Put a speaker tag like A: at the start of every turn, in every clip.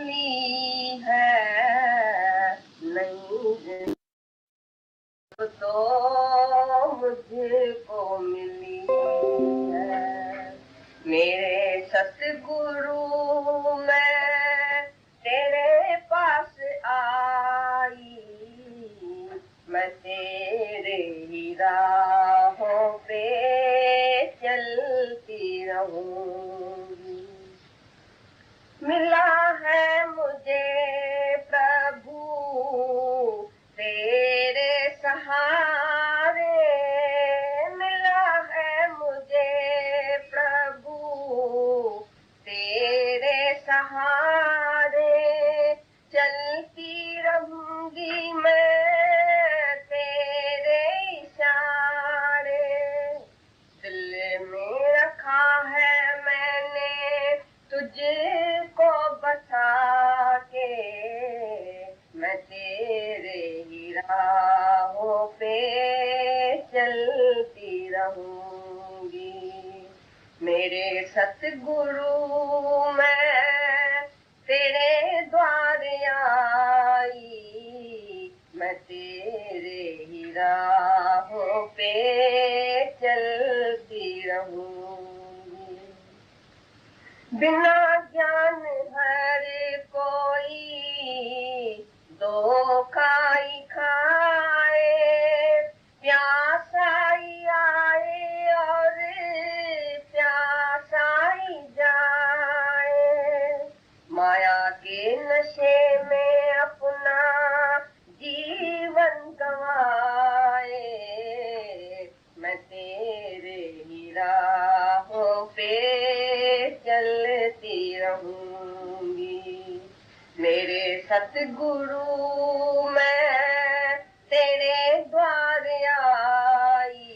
A: खुली है, नई तो मुझको मिली है। मेरे सतगुरु, मैं तेरे पास आई, मैं तेरे ही राहों पे चलती रहूंगी। मिला है मुझे प्रभु तेरे सहारे, मिला है मुझे प्रभु तेरे सहारे, चलती रहूंगी मैं तेरे इशारे। दिल में रखा है मैंने तुझको बसा के, मैं तेरे ही राहों पे चलती रहूंगी। मेरे सतगुरु, मैं तेरे द्वार आई, मैं तेरे ही राहों पे चलती रहूंगी। बिना ज्ञान हर कोई धोखा ही खाए, प्यासा ही आए और प्यासा ही जाए। माया के नशे में अपना जीवन गंवाए, मैं तेरे ही राहों पे चलती रहूंगी। मेरे सतगुरु, मैं तेरे द्वार आई,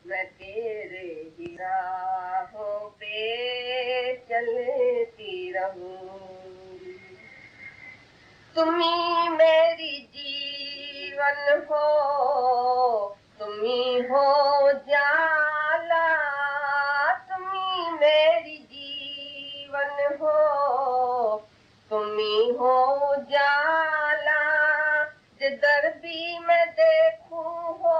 A: मैं तेरे ही राहों पे चलती रहूंगी। तुम्ही मेरी जीवन हो, तुम्ही हो जाला, तुम्ही मेरी जीवन हो, तुम्ही हो जाला। जिधर भी मैं देखूं हो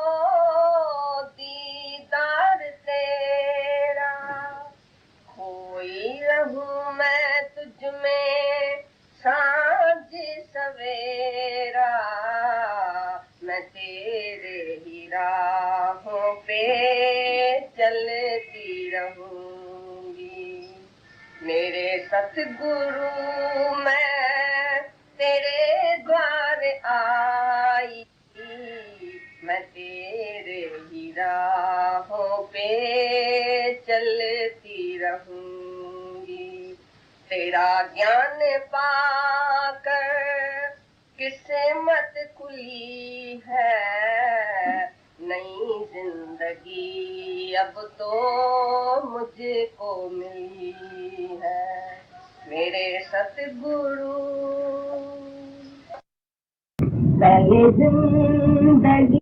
A: दीदार तेरा, खोई रहूं मैं तुझ में सांझ सवेरा, मैं तेरे ही राहों पे चलती रहूंगी। मेरे सतगुरु, मैं तेरे द्वार आई, मैं तेरे ही राहों पे चलती रहूंगी। तेरा ज्ञान पाकर किस्मत खुली है, नई जिंदगी अब तो मुझको मिली है। मेरे सतगुरु, पहले जिंदगी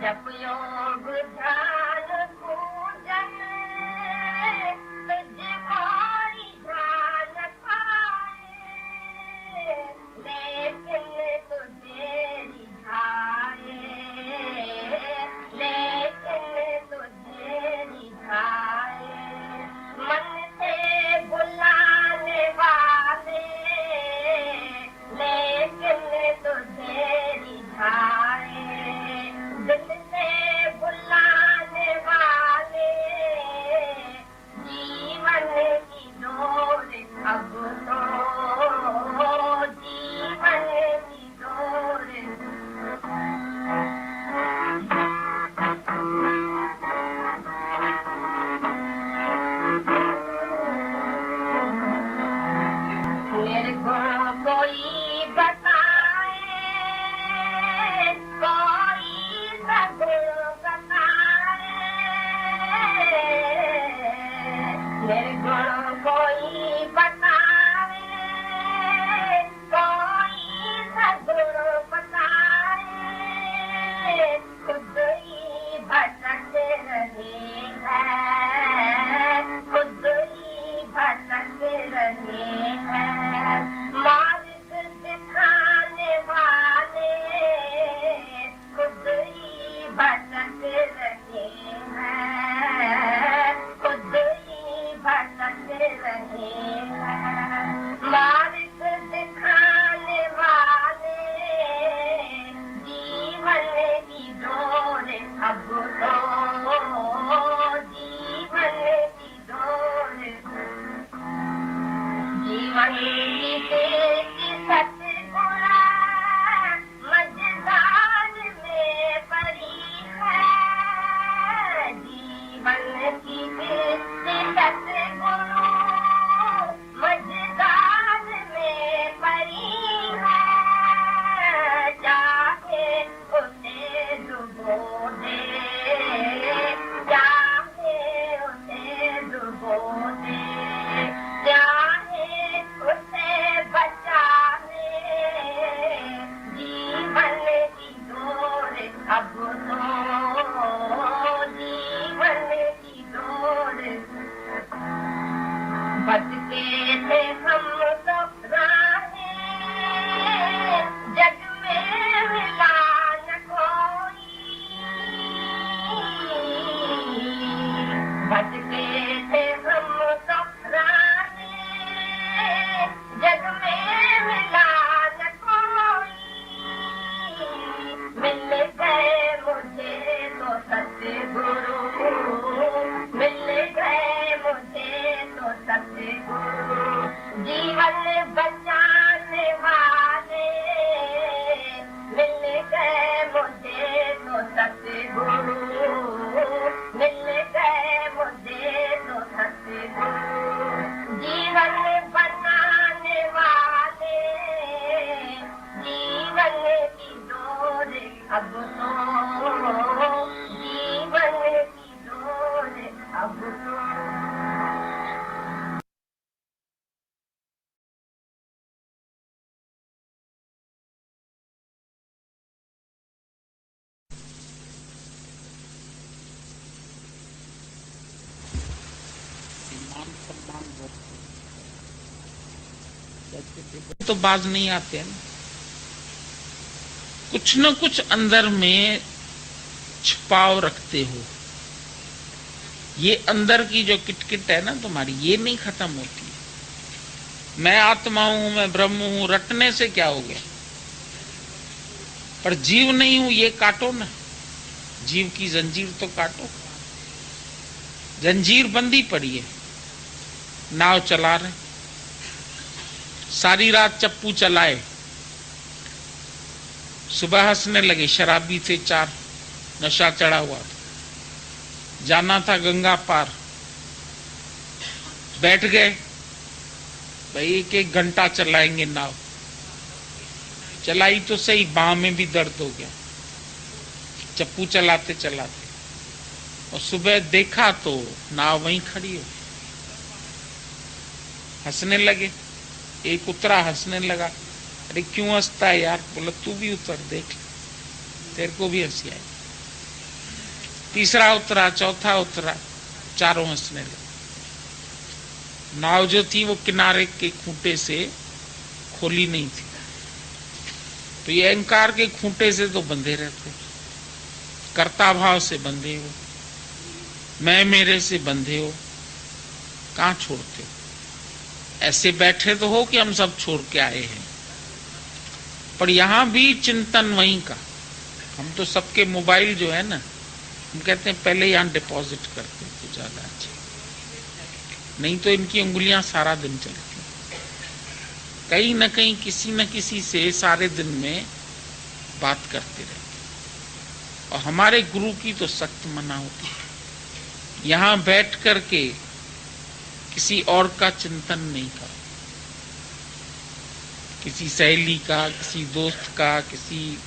A: जप योग ध्यान पूजन तुझ कोई ध्यान पाए, लेकिन तुझे रिझाए, लेकिन तुझे रिझाए। मन से बुलाने वाले, लेकिन तुझे रिझाए। दिल से बुलाने वाले, जीवन की डोर अब तो, जीवन की डोर। निर्गुण कोई बताए, कोई सगुण बताए, निर्गुण कोई बताए, कोई सगुण बताए। खुद ही भटक रहे हैं, खुद ही भटक रहे हैं। मार्ग दिखाने वाले खुद ही भटक रहे हैं, खुद ही भटक रहे हैं। मार्ग दिखाने वाले, जीवन की डोर अब तो, जीवन की डोर। जीवन की तेज सतगुणा मझधार में पड़ी है, जीवन की तेज सतगुणा मझधार में पड़ी है। चाहे उसे डुबो दे, चाहे उसे डुबो दे, चाहे उसे बचा ले, जीवन की डोर अब तो, जीवन की डोर। भटके थे हम तो राहें, जग में मिला न कोई। भटके थे हम तो राहें, जग में मिला न कोई। मिल गए मुझे तो सतगुरु, मिल गए मुझे तो सतगुरु। जीवन बचाने वाले, मिल गए मुझे तो सतगुरु, मिल गए मुझे तो सतगुरु। जीवन बनाने वाले, जीवन की डोर अब तो, जीवन की डोर अब तो।
B: तो बाज नहीं आते हैं, कुछ न कुछ अंदर में छिपाव रखते हो। ये अंदर की जो किटकिट है ना तुम्हारी, ये नहीं खत्म होती। मैं आत्मा हूं, मैं ब्रह्म हूं, रटने से क्या हो गया? पर जीव नहीं हूं, ये काटो ना, जीव की जंजीर तो काटो। जंजीर बंदी पड़ी है, नाव चला रहे, सारी रात चप्पू चलाए, सुबह हंसने लगे, शराबी थे 4, नशा चढ़ा हुआ था, जाना था गंगा पार, बैठ गए भाई 1-1 घंटा चलाएंगे नाव। चलाई तो सही, बाह में भी दर्द हो गया चप्पू चलाते चलाते। और सुबह देखा तो नाव वहीं खड़ी हो। हंसने लगे, एक उतरा हंसने लगा, अरे क्यों हंसता है यार? बोला तू भी उतर, देख तेरे को भी हंसी आई। तीसरा उतरा, चौथा उतरा, चारों हंसने लगे। नाव जो थी वो किनारे के खूंटे से खोली नहीं थी, तो ये अहंकार के खूंटे से तो बंधे रहते, कर्ता भाव से बंधे हो, मैं मेरे से बंधे हो, कहां छोड़ते हो? ऐसे बैठे तो हो कि हम सब छोड़ के आए हैं, पर यहां भी चिंतन वहीं का। हम तो सबके मोबाइल जो है ना, हम कहते हैं पहले यहां डिपॉजिट करते तो ज्यादा अच्छा, नहीं तो इनकी उंगलियां सारा दिन चलती, कहीं न कहीं किसी न किसी से सारे दिन में बात करते रहते। और हमारे गुरु की तो सख्त मना होती है, यहां बैठ करके किसी और का चिंतन नहीं करो, किसी सहेली का, किसी दोस्त का, किसी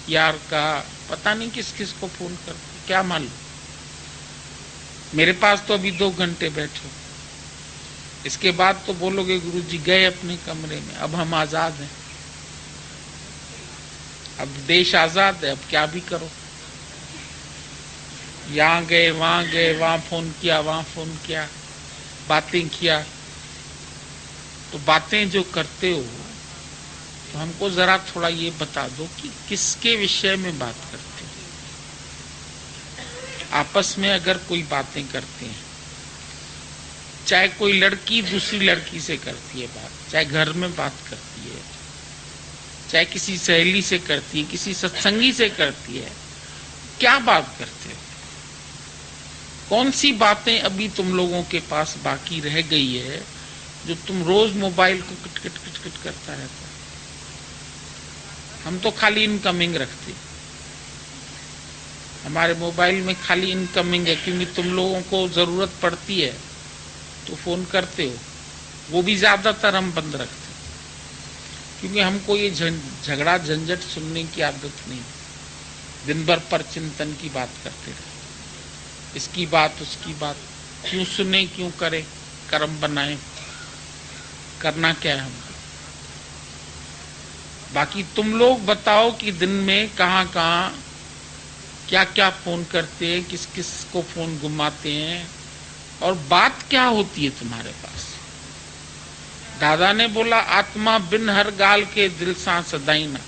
B: यार का, पता नहीं किस किस को फोन करते, क्या मालूम। मेरे पास तो अभी 2 घंटे बैठो, इसके बाद तो बोलोगे गुरुजी गए अपने कमरे में, अब हम आजाद हैं, अब देश आजाद है, अब क्या भी करो। यहां गए, वहां फोन किया, वहां फोन किया, बातें किया। तो बातें जो करते हो तो हमको जरा थोड़ा ये बता दो कि किसके विषय में बात करते हो। आपस में अगर कोई बातें करते हैं, चाहे कोई लड़की दूसरी लड़की से करती है बात, चाहे घर में बात करती है, चाहे किसी सहेली से करती है, किसी सत्संगी से करती है, क्या बात करते हो? कौन सी बातें अभी तुम लोगों के पास बाकी रह गई है जो तुम रोज मोबाइल को किट किट किट किट करता रहता है? हम तो खाली इनकमिंग रखते, हमारे मोबाइल में खाली इनकमिंग है, क्योंकि तुम लोगों को जरूरत पड़ती है तो फोन करते हो, वो भी ज्यादातर हम बंद रखते, क्योंकि हमको ये झगड़ा झंझट सुनने की आदत नहीं। दिन भर पर चिंतन की बात करते रहे, इसकी बात उसकी बात, क्यों सुने, क्यों करे, कर्म बनाए, करना क्या है हमको। बाकी तुम लोग बताओ कि दिन में कहां कहां क्या क्या फोन करते हैं, किस किस को फोन घुमाते हैं, और बात क्या होती है तुम्हारे पास। दादा ने बोला आत्मा बिन हर गाल के दिल सा सदाई ना,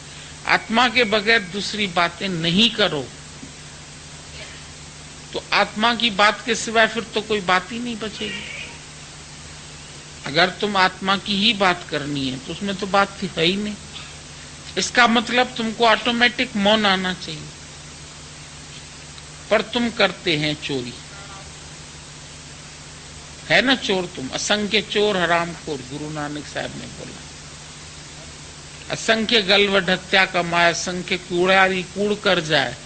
B: आत्मा के बगैर दूसरी बातें नहीं करो। तो आत्मा की बात के सिवाय फिर तो कोई बात ही नहीं बचेगी। अगर तुम आत्मा की ही बात करनी है तो उसमें तो बात है ही नहीं। इसका मतलब तुमको ऑटोमेटिक मौन आना चाहिए, पर तुम करते हैं चोरी, है ना चोर तुम, असंख्य चोर हरामखोर, गुरु नानक साहब ने बोला। असंख्य गलवड हत्या कमाए, असंख्य कूड़ारी कूड़ कर जाए।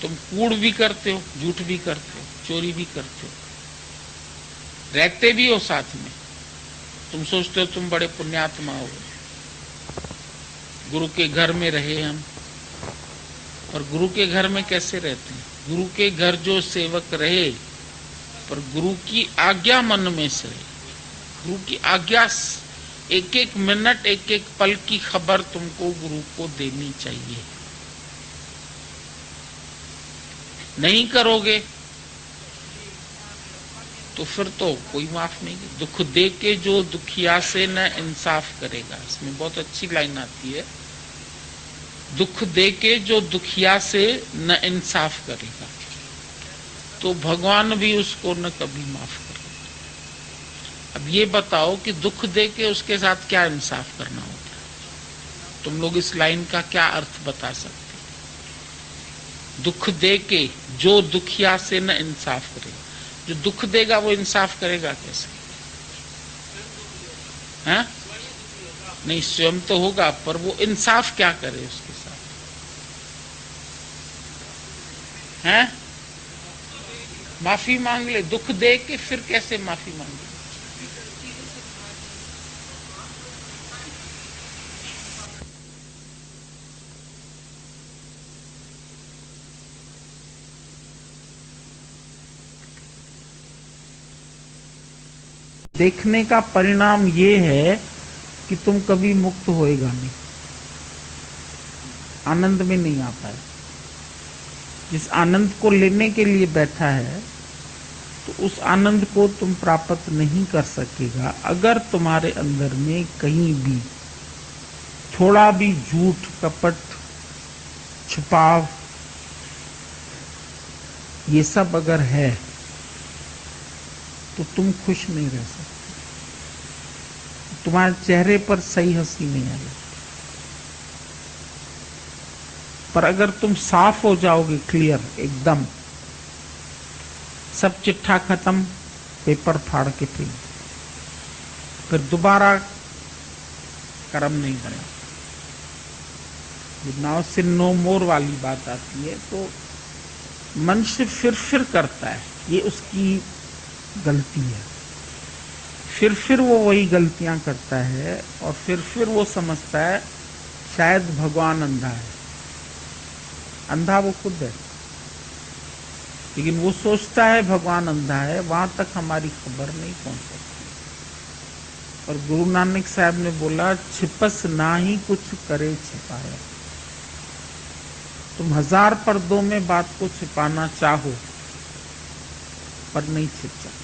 B: तुम कूड़ भी करते हो, झूठ भी करते हो, चोरी भी करते हो, रहते भी हो साथ में। तुम सोचते हो तुम बड़े पुण्यात्मा हो, गुरु के घर में रहे हम। और गुरु के घर में कैसे रहते हैं? गुरु के घर जो सेवक रहे, पर गुरु की आज्ञा मन में से, गुरु की आज्ञा, एक एक मिनट एक एक पल की खबर तुमको गुरु को देनी चाहिए। नहीं करोगे तो फिर तो कोई माफ नहीं। दुख दे के जो दुखिया से न इंसाफ करेगा, इसमें बहुत अच्छी लाइन आती है, दुख दे के जो दुखिया से न इंसाफ करेगा तो भगवान भी उसको न कभी माफ करेगा। अब ये बताओ कि दुख दे के उसके साथ क्या इंसाफ करना होता है? तुम लोग इस लाइन का क्या अर्थ बता सकते? दुख दे के जो दुखिया से न इंसाफ करेगा, जो दुख देगा वो इंसाफ करेगा कैसे? हैं? नहीं, स्वयं तो होगा, पर वो इंसाफ क्या करे उसके साथ? हैं? माफी मांग ले, दुख दे के फिर कैसे माफी मांगे? देखने का परिणाम ये है कि तुम कभी मुक्त होएगा नहीं, आनंद में नहीं आ पाए। जिस आनंद को लेने के लिए बैठा है, तो उस आनंद को तुम प्राप्त नहीं कर सकेगा अगर तुम्हारे अंदर में कहीं भी थोड़ा भी झूठ, कपट, छुपाव ये सब अगर है तो तुम खुश नहीं रह सकते। तुम्हारे चेहरे पर सही हंसी नहीं आएगी। पर अगर तुम साफ हो जाओगे, क्लियर एकदम, सब चिट्ठा खत्म, पेपर फाड़ के फेंक, फिर दोबारा कर्म नहीं बने। नाउ से नो मोर वाली बात आती है तो मनुष्य फिर करता है, ये उसकी गलती है। फिर वो वही गलतियां करता है और फिर वो समझता है शायद भगवान अंधा है। अंधा वो खुद है, लेकिन वो सोचता है भगवान अंधा है, वहां तक हमारी खबर नहीं पहुंच सकती। और गुरु नानक साहब ने बोला, छिपस ना ही कुछ करे छिपाया। तुम 1000 पर्दों में बात को छिपाना चाहो पर नहीं छिप सकते।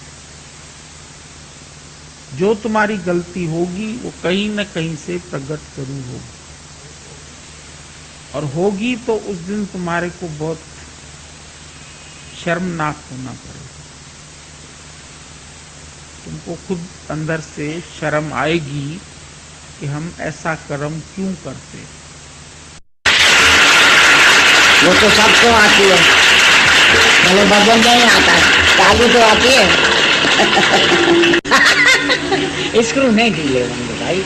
B: जो तुम्हारी गलती होगी वो कहीं न कहीं से प्रकट जरूर होगी, और होगी तो उस दिन तुम्हारे को बहुत शर्मनाक होना पड़ेगा। तुमको खुद अंदर से शर्म आएगी कि हम ऐसा कर्म क्यों करते।
C: वो तो सबको आती है, मैंने भजन नहीं आता है, ताली तो आती है। स्क्रू नहीं ढीले होंगे भाई।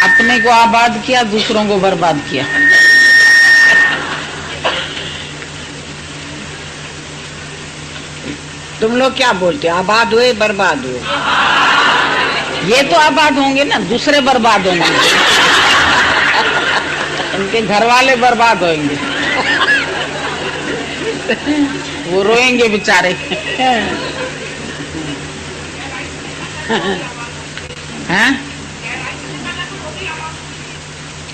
C: अपने को आबाद किया, दूसरों को बर्बाद किया। तुम लोग क्या बोलते हो, आबाद हुए बर्बाद हुए? ये तो आबाद होंगे ना, दूसरे बर्बाद होंगे। इनके घर वाले बर्बाद होंगे, वो रोएंगे बेचारे। हैं?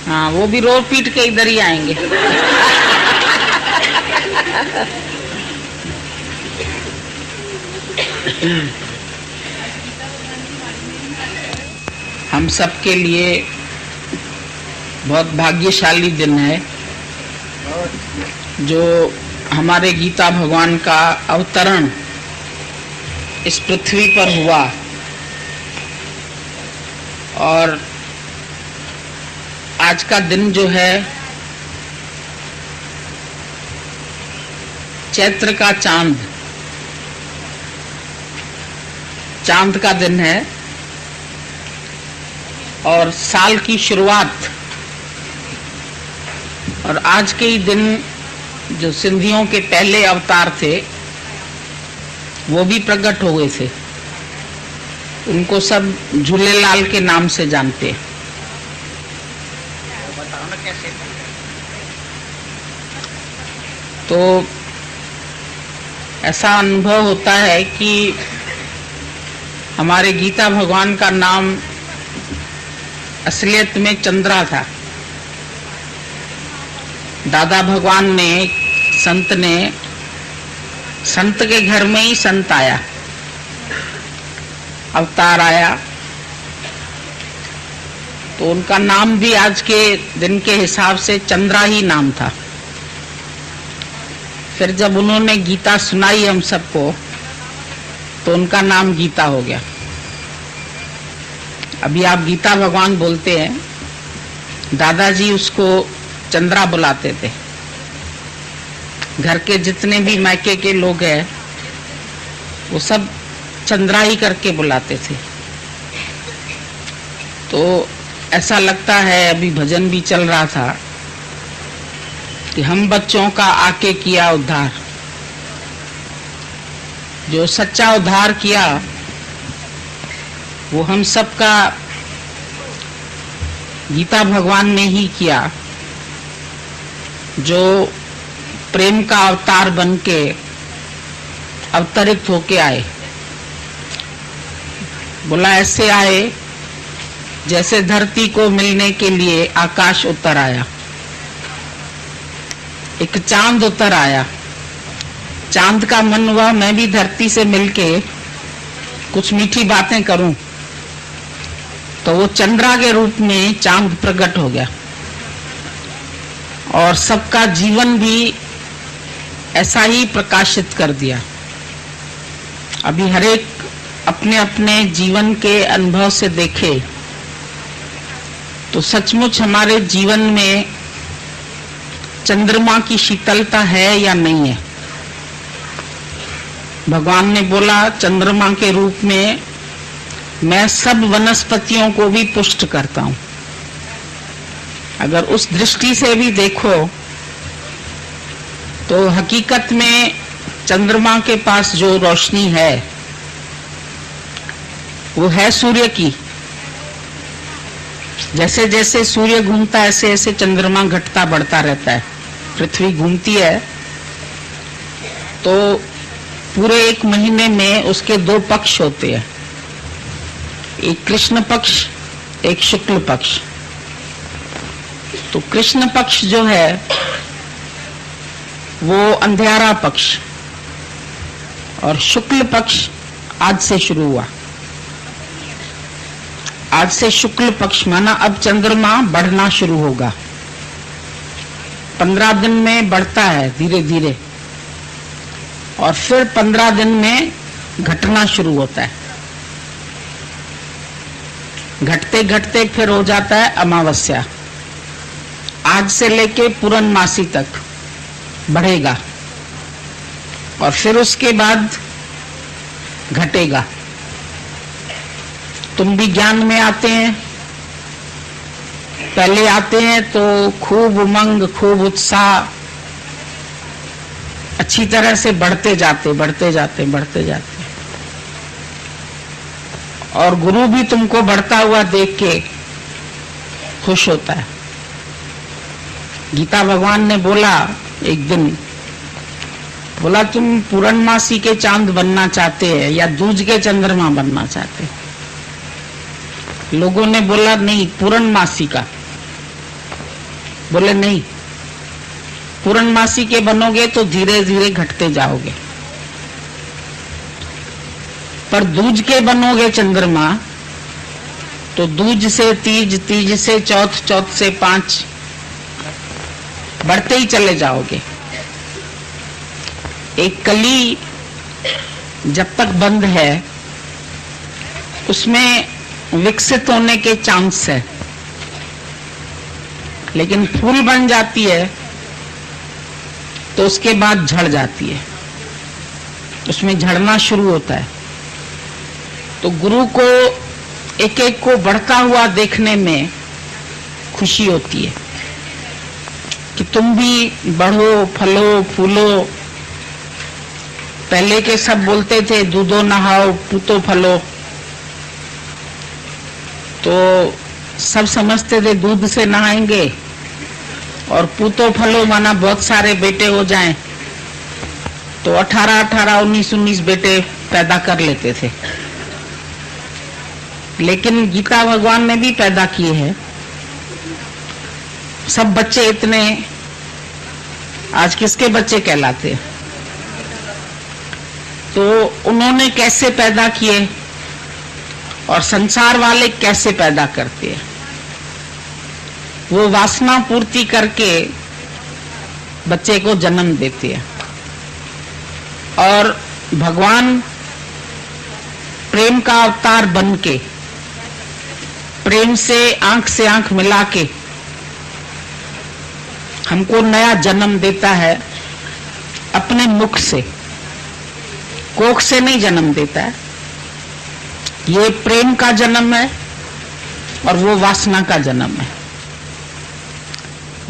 C: हाँ, वो भी रो पीट के इधर ही आएंगे। हम सबके लिए बहुत भाग्यशाली दिन है जो हमारे गीता भगवान का अवतरण इस पृथ्वी पर हुआ। और आज का दिन जो है चैत्र का चांद का दिन है और साल की शुरुआत। और आज के ही दिन जो सिंधियों के पहले अवतार थे वो भी प्रकट हो गए थे। उनको सब झूलेलाल के नाम से जानते हैं। तो ऐसा अनुभव होता है कि हमारे गीता भगवान का नाम असलियत में चंद्रा था। दादा भगवान ने, संत के घर में ही संत आया, अवतार आया, तो उनका नाम भी आज के दिन के हिसाब से चंद्रा ही नाम था। फिर जब उन्होंने गीता सुनाई हम सबको तो उनका नाम गीता हो गया। अभी आप गीता भगवान बोलते हैं, दादाजी उसको चंद्रा बुलाते थे। घर के जितने भी मायके के लोग हैं वो सब चंद्रा ही करके बुलाते थे। तो ऐसा लगता है, अभी भजन भी चल रहा था कि हम बच्चों का आके किया उद्धार। जो सच्चा उद्धार किया वो हम सबका गीता भगवान ने ही किया, जो प्रेम का अवतार बन के अवतरित होके आए। बोला ऐसे आए जैसे धरती को मिलने के लिए आकाश उतर आया। एक एक चांद उतर आया। चांद का मन हुआ मैं भी धरती से मिलके कुछ मीठी बातें करूं, तो वो चंद्रा के रूप में चांद प्रकट हो गया और सबका जीवन भी ऐसा ही प्रकाशित कर दिया। अभी हर एक अपने अपने जीवन के अनुभव से देखे तो सचमुच हमारे जीवन में चंद्रमा की शीतलता है या नहीं है। भगवान ने बोला चंद्रमा के रूप में मैं सब वनस्पतियों को भी पुष्ट करता हूं। अगर उस दृष्टि से भी देखो तो हकीकत में चंद्रमा के पास जो रोशनी है वो है सूर्य की। जैसे जैसे सूर्य घूमता है ऐसे ऐसे चंद्रमा घटता बढ़ता रहता है। पृथ्वी घूमती है तो पूरे एक महीने में उसके 2 पक्ष होते हैं, एक कृष्ण पक्ष एक शुक्ल पक्ष। तो कृष्ण पक्ष जो है वो अंधियारा पक्ष और शुक्ल पक्ष आज से शुरू हुआ। आज से शुक्ल पक्ष माना अब चंद्रमा बढ़ना शुरू होगा। 15 दिन में बढ़ता है धीरे धीरे और फिर 15 दिन में घटना शुरू होता है। घटते घटते फिर हो जाता है अमावस्या। आज से लेके पूर्णमासी तक बढ़ेगा और फिर उसके बाद घटेगा। तुम भी ज्ञान में आते हैं, पहले आते हैं तो खूब उमंग खूब उत्साह, अच्छी तरह से बढ़ते जाते और गुरु भी तुमको बढ़ता हुआ देख के खुश होता है। गीता भगवान ने बोला एक दिन, बोला तुम पूर्णमासी के चांद बनना चाहते हैं या दूज के चंद्रमा बनना चाहते हैं? लोगों ने बोला नहीं पूर्णमासी का। बोले नहीं, पूर्णमासी के बनोगे तो धीरे धीरे घटते जाओगे, पर दूज के बनोगे चंद्रमा तो दूज से तीज, तीज से चौथ, चौथ से 5 बढ़ते ही चले जाओगे। एक कली जब तक बंद है उसमें विकसित होने के चांस है, लेकिन फूल बन जाती है तो उसके बाद झड़ जाती है, उसमें झड़ना शुरू होता है। तो गुरु को एक एक को बढ़ता हुआ देखने में खुशी होती है कि तुम भी बढ़ो, फलो, फूलो। पहले के सब बोलते थे दूधो नहाओ पूतो फलो, तो सब समझते थे दूध से नहाएंगे और पूतो फलो माना बहुत सारे बेटे हो जाएं, तो 18-18, 19-19 बेटे पैदा कर लेते थे। लेकिन गीता भगवान ने भी पैदा किए हैं। सब बच्चे इतने आज किसके बच्चे कहलाते हैं? तो उन्होंने कैसे पैदा किए और संसार वाले कैसे पैदा करते हैं? वो वासना पूर्ति करके बच्चे को जन्म देते हैं और भगवान प्रेम का अवतार बन के, प्रेम से आंख मिला के हमको नया जन्म देता है। अपने मुख से, कोख से नहीं जन्म देता है। ये प्रेम का जन्म है और वो वासना का जन्म है।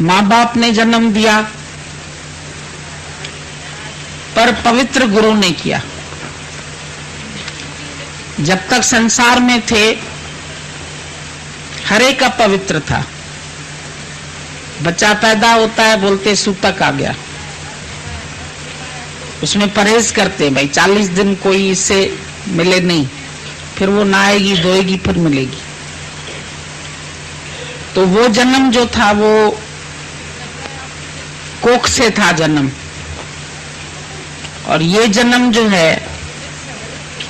C: माँ बाप ने जन्म दिया पर पवित्र गुरु ने किया। जब तक संसार में थे हर एक अपवित्र था। बच्चा पैदा होता है बोलते सूतक आ गया, उसमें परहेज करते भाई 40 दिन कोई इससे मिले नहीं, फिर वो नहाएगी धोएगी फिर मिलेगी। तो वो जन्म जो था वो कोख से था जन्म, और ये जन्म जो है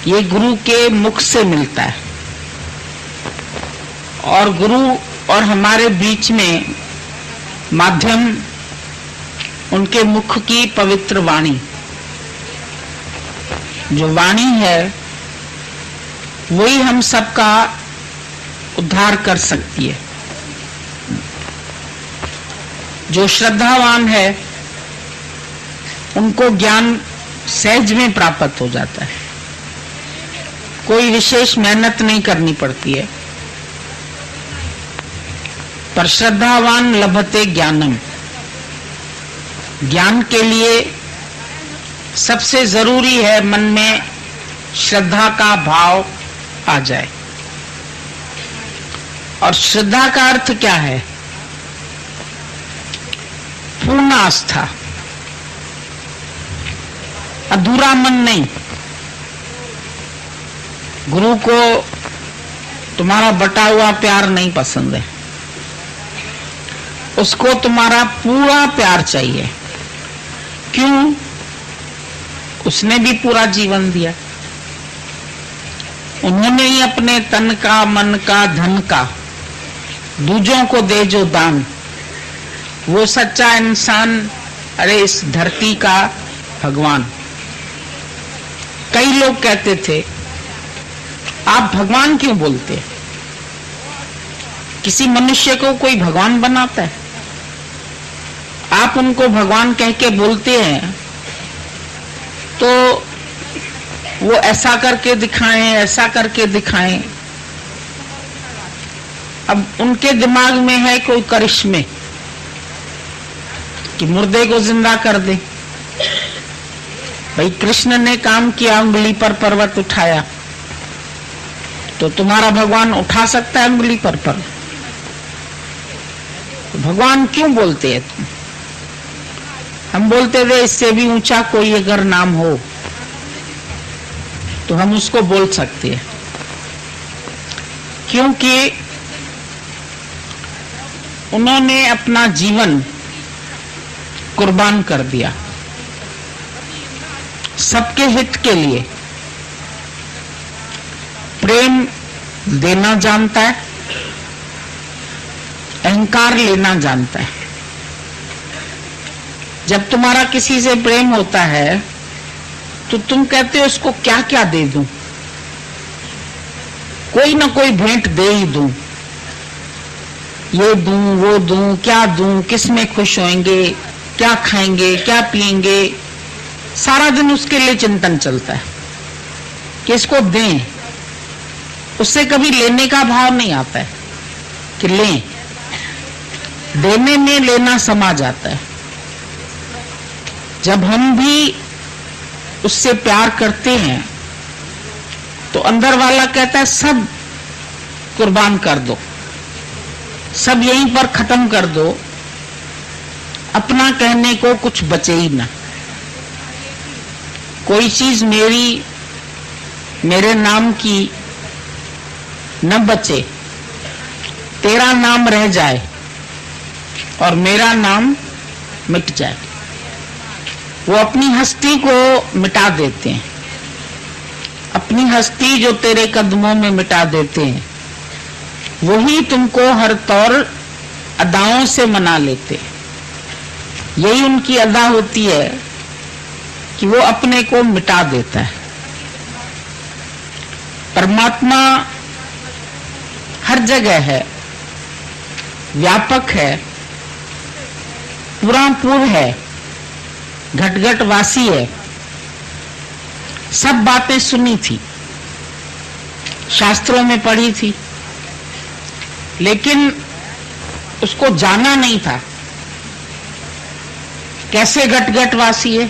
C: ये गुरु के मुख से मिलता है। और गुरु और हमारे बीच में माध्यम उनके मुख की पवित्र वाणी, जो वाणी है वही हम सबका उद्धार कर सकती है। जो श्रद्धावान है उनको ज्ञान सहज में प्राप्त हो जाता है, कोई विशेष मेहनत नहीं करनी पड़ती है। पर श्रद्धावान लभते ज्ञानम, ज्ञान के लिए सबसे जरूरी है मन में श्रद्धा का भाव आ जाए। और श्रद्धा का अर्थ क्या है? पूर्ण आस्था, अधूरा मन नहीं। गुरु को तुम्हारा बटा हुआ प्यार नहीं पसंद है, उसको तुम्हारा पूरा प्यार चाहिए। क्यों? उसने भी पूरा जीवन दिया, उन्होंने ही अपने तन का, मन का, धन का दूजों को दे जो दान, वो सच्चा इंसान, अरे इस धरती का भगवान। कई लोग कहते थे आप भगवान क्यों बोलते? किसी मनुष्य को कोई भगवान बनाता है? आप उनको भगवान कह के बोलते हैं तो वो ऐसा करके दिखाएं, ऐसा करके दिखाएं। अब उनके दिमाग में है कोई करिश्मे कि मुर्दे को जिंदा कर दे। भाई कृष्ण ने काम किया, उंगली पर पर्वत उठाया, तो तुम्हारा भगवान उठा सकता है उंगली पर पर्वत? तो भगवान क्यों बोलते हैं तुम? हम बोलते थे इससे भी ऊंचा कोई अगर नाम हो तो हम उसको बोल सकते हैं, क्योंकि उन्होंने अपना जीवन कुर्बान कर दिया सबके हित के लिए। प्रेम देना जानता है, अहंकार लेना जानता है। जब तुम्हारा किसी से प्रेम होता है तो तुम कहते हो उसको क्या क्या दे दूं, कोई ना कोई भेंट दे ही दूं, ये दूं वो दूं, क्या दूं, किस में खुश होंगे, क्या खाएंगे, क्या पिएंगे। सारा दिन उसके लिए चिंतन चलता है कि इसको दें। उससे कभी लेने का भाव नहीं आता है कि लें। देने में लेना समा जाता है। जब हम भी उससे प्यार करते हैं तो अंदर वाला कहता है सब कुर्बान कर दो, सब यहीं पर खत्म कर दो, अपना कहने को कुछ बचे ही ना। कोई चीज मेरे नाम की न बचे, तेरा नाम रह जाए और मेरा नाम मिट जाए। वो अपनी हस्ती को मिटा देते हैं, अपनी हस्ती जो तेरे कदमों में मिटा देते हैं वही तुमको हर तौर अदाओं से मना लेते हैं। यही उनकी अदा होती है कि वो अपने को मिटा देता है। परमात्मा हर जगह है, व्यापक है, पुरापूर है, घट घट वासी है। सब बातें सुनी थी, शास्त्रों में पढ़ी थी, लेकिन उसको जाना नहीं था। कैसे घट घट वासी है,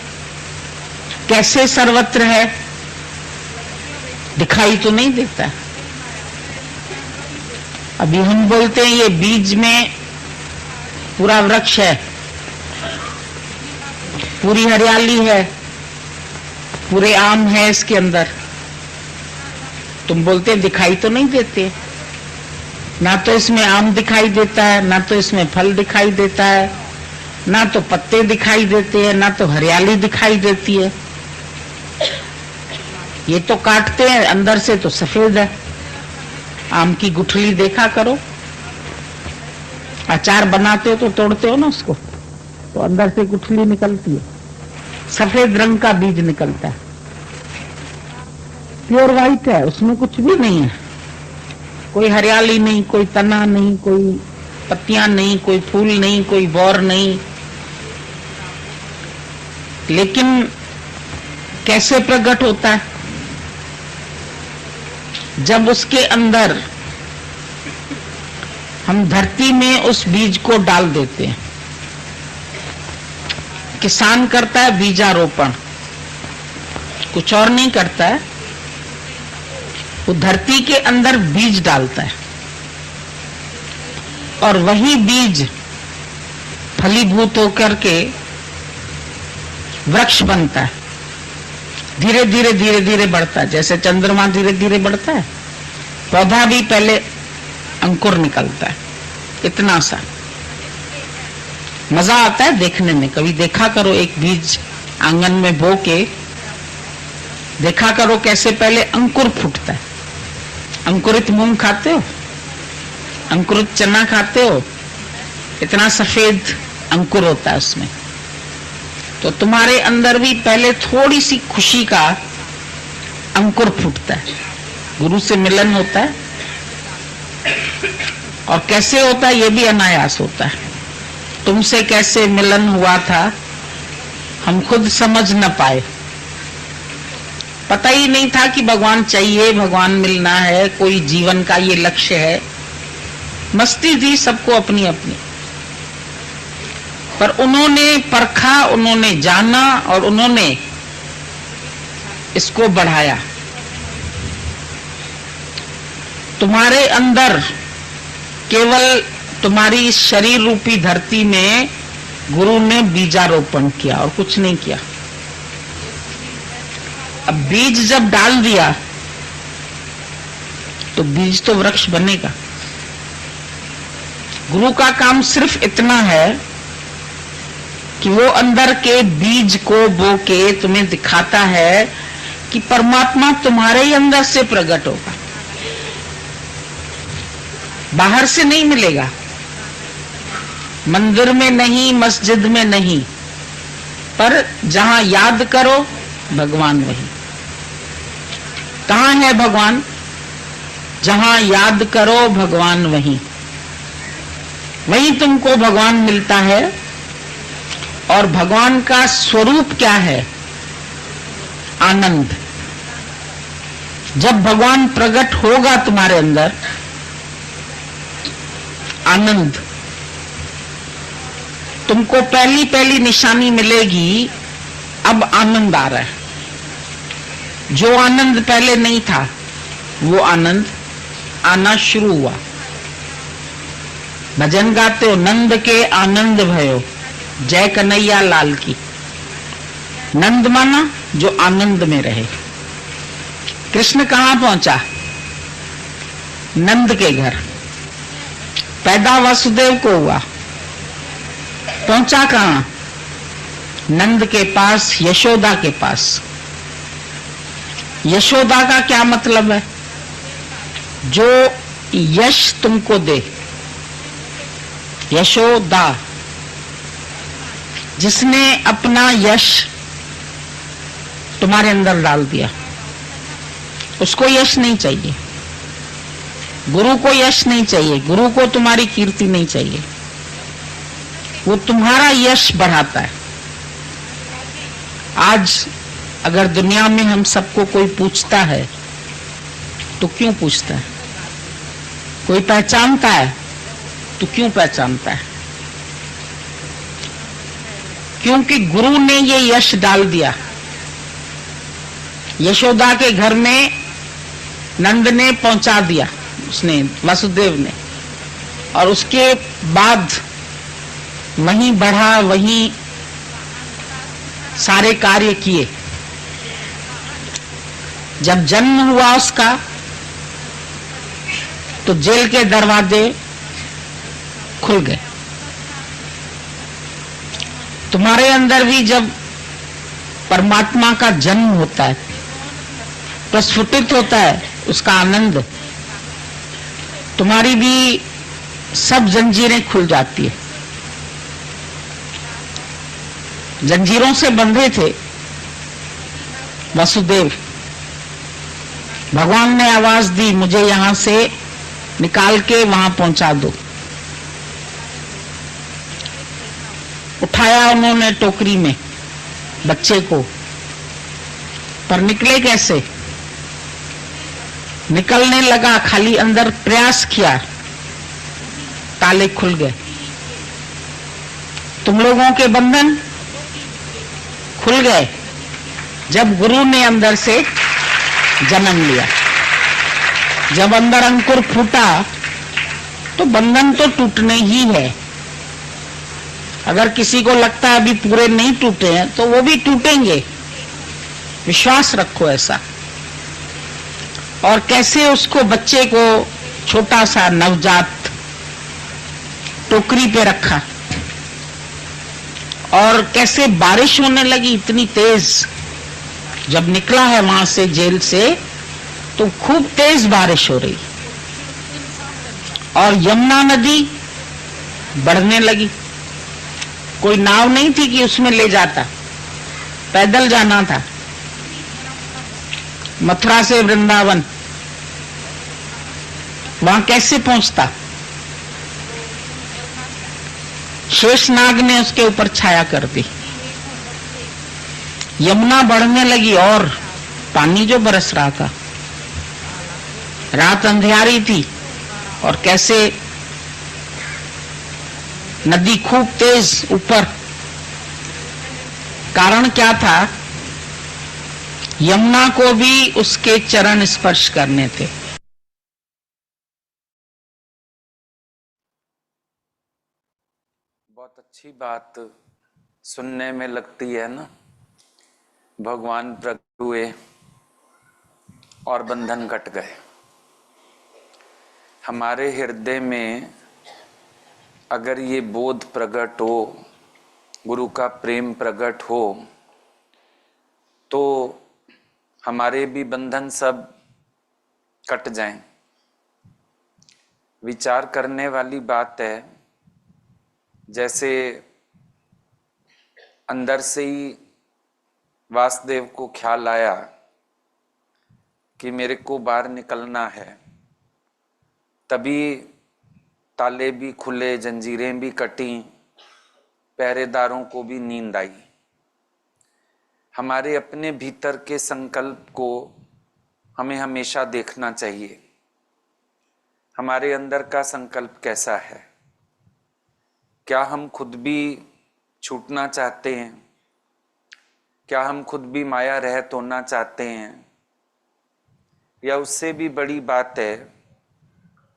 C: कैसे सर्वत्र है, दिखाई तो नहीं देता। अभी हम बोलते हैं ये बीज में पूरा वृक्ष है, पूरी हरियाली है, पूरे आम है इसके अंदर। तुम बोलते हैं दिखाई तो नहीं देते। ना तो इसमें आम दिखाई देता है, ना तो इसमें फल दिखाई देता है, ना तो पत्ते दिखाई देते हैं, ना तो हरियाली दिखाई देती है। ये तो काटते हैं, अंदर से तो सफेद है। आम की गुठली देखा करो, अचार बनाते हो तो तोड़ते हो ना उसको, तो अंदर से गुठली निकलती है, सफेद रंग का बीज निकलता है, प्योर व्हाइट है, उसमें कुछ भी नहीं है, कोई हरियाली नहीं, कोई तना नहीं, कोई पत्तियां नहीं, कोई फूल नहीं, कोई बौर नहीं। लेकिन कैसे प्रकट होता है? जब उसके अंदर हम धरती में उस बीज को डाल देते हैं। किसान करता है बीजारोपण, कुछ और नहीं करता है, वो धरती के अंदर बीज डालता है और वही बीज फलीभूत होकर के वृक्ष बनता है। धीरे धीरे धीरे धीरे बढ़ता है, जैसे चंद्रमा धीरे धीरे बढ़ता है, पौधा भी पहले अंकुर निकलता है, इतना सा। मजा आता है देखने में, कभी देखा करो, एक बीज आंगन में बो के देखा करो कैसे पहले अंकुर फूटता है। अंकुरित मूंग खाते हो, अंकुरित चना खाते हो, इतना सफेद अंकुर होता है उसमें। तो तुम्हारे अंदर भी पहले थोड़ी सी खुशी का अंकुर फूटता है, गुरु से मिलन होता है। और कैसे होता है? ये भी अनायास होता है। तुमसे कैसे मिलन हुआ था हम खुद समझ न पाए, पता ही नहीं था कि भगवान चाहिए, भगवान मिलना है, कोई जीवन का ये लक्ष्य है। मस्ती थी सबको अपनी अपनी, पर उन्होंने परखा, उन्होंने जाना और उन्होंने इसको बढ़ाया। तुम्हारे अंदर केवल तुम्हारी इस शरीर रूपी धरती में गुरु ने बीजारोपण किया और कुछ नहीं किया। अब बीज जब डाल दिया तो बीज तो वृक्ष बनेगा। गुरु का काम सिर्फ इतना है कि वो अंदर के बीज को बो के तुम्हें दिखाता है कि परमात्मा तुम्हारे ही अंदर से प्रकट होगा, बाहर से नहीं मिलेगा, मंदिर में नहीं, मस्जिद में नहीं, पर जहां याद करो भगवान वही। कहां है भगवान? जहां याद करो भगवान वही, वही तुमको भगवान मिलता है। और भगवान का स्वरूप क्या है? आनंद। जब भगवान प्रकट होगा तुम्हारे अंदर, आनंद, तुमको पहली पहली निशानी मिलेगी, अब आनंद आ रहा है। जो आनंद पहले नहीं था वो आनंद आना शुरू हुआ। भजन गाते हो, नंद के आनंद भयो, जय कन्हैया लाल की। नंद माना जो आनंद में रहे। कृष्ण कहां पहुंचा? नंद के घर। पैदा वासुदेव को हुआ, पहुंचा कहां? नंद के पास, यशोदा के पास। यशोदा का क्या मतलब है? जो यश तुमको दे, यशोदा, जिसने अपना यश तुम्हारे अंदर डाल दिया, उसको यश नहीं चाहिए। गुरु को यश नहीं चाहिए, गुरु को तुम्हारी कीर्ति नहीं चाहिए, वो तुम्हारा यश बढ़ाता है। आज अगर दुनिया में हम सबको कोई पूछता है तो क्यों पूछता है? कोई पहचानता है तो क्यों पहचानता है? क्योंकि गुरु ने ये यश डाल दिया। यशोदा के घर में नंद ने पहुंचा दिया, उसने, वासुदेव ने, और उसके बाद वहीं बढ़ा, वहीं सारे कार्य किए। जब जन्म हुआ उसका तो जेल के दरवाजे खुल गए। तुम्हारे अंदर भी जब परमात्मा का जन्म होता है, प्रस्फुटित होता है उसका आनंद, तुम्हारी भी सब जंजीरें खुल जाती है। जंजीरों से बंधे थे वसुदेव, भगवान ने आवाज दी मुझे यहां से निकाल के वहां पहुंचा दो। उठाया उन्होंने टोकरी में बच्चे को, पर निकले कैसे? निकलने लगा, खाली अंदर प्रयास किया, ताले खुल गए। तुम लोगों के बंधन खुल गए जब गुरु ने अंदर से जन्म लिया। जब अंदर अंकुर फूटा तो बंधन तो टूटने ही है। अगर किसी को लगता है अभी पूरे नहीं टूटे हैं तो वो भी टूटेंगे, विश्वास रखो ऐसा। और कैसे उसको, बच्चे को, छोटा सा नवजात टोकरी पे रखा और कैसे बारिश होने लगी इतनी तेज। जब निकला है वहां से जेल से तो खूब तेज बारिश हो रही और यमुना नदी बढ़ने लगी। कोई नाव नहीं थी कि उसमें ले जाता, पैदल जाना था मथुरा से वृंदावन। वहां कैसे पहुंचता? शेषनाग ने उसके ऊपर छाया कर दी। यमुना बढ़ने लगी और पानी जो बरस रहा था, रात अंधियारी थी और कैसे नदी खूब तेज ऊपर। कारण क्या था? यमुना को भी उसके चरण स्पर्श करने थे।
D: बहुत अच्छी बात सुनने में लगती है ना। भगवान प्रकट हुए और बंधन कट गए। हमारे हृदय में अगर ये बोध प्रकट हो, गुरु का प्रेम प्रकट हो, तो हमारे भी बंधन सब कट जाएं। विचार करने वाली बात है। जैसे अंदर से ही वासुदेव को ख्याल आया कि मेरे को बाहर निकलना है, तभी ताले भी खुले, जंजीरें भी कटी, पहरेदारों को भी नींद आई। हमारे अपने भीतर के संकल्प को हमें हमेशा देखना चाहिए। हमारे अंदर का संकल्प कैसा है? क्या हम खुद भी छूटना चाहते हैं? क्या हम खुद भी माया रहित होना चाहते हैं? या उससे भी बड़ी बात है,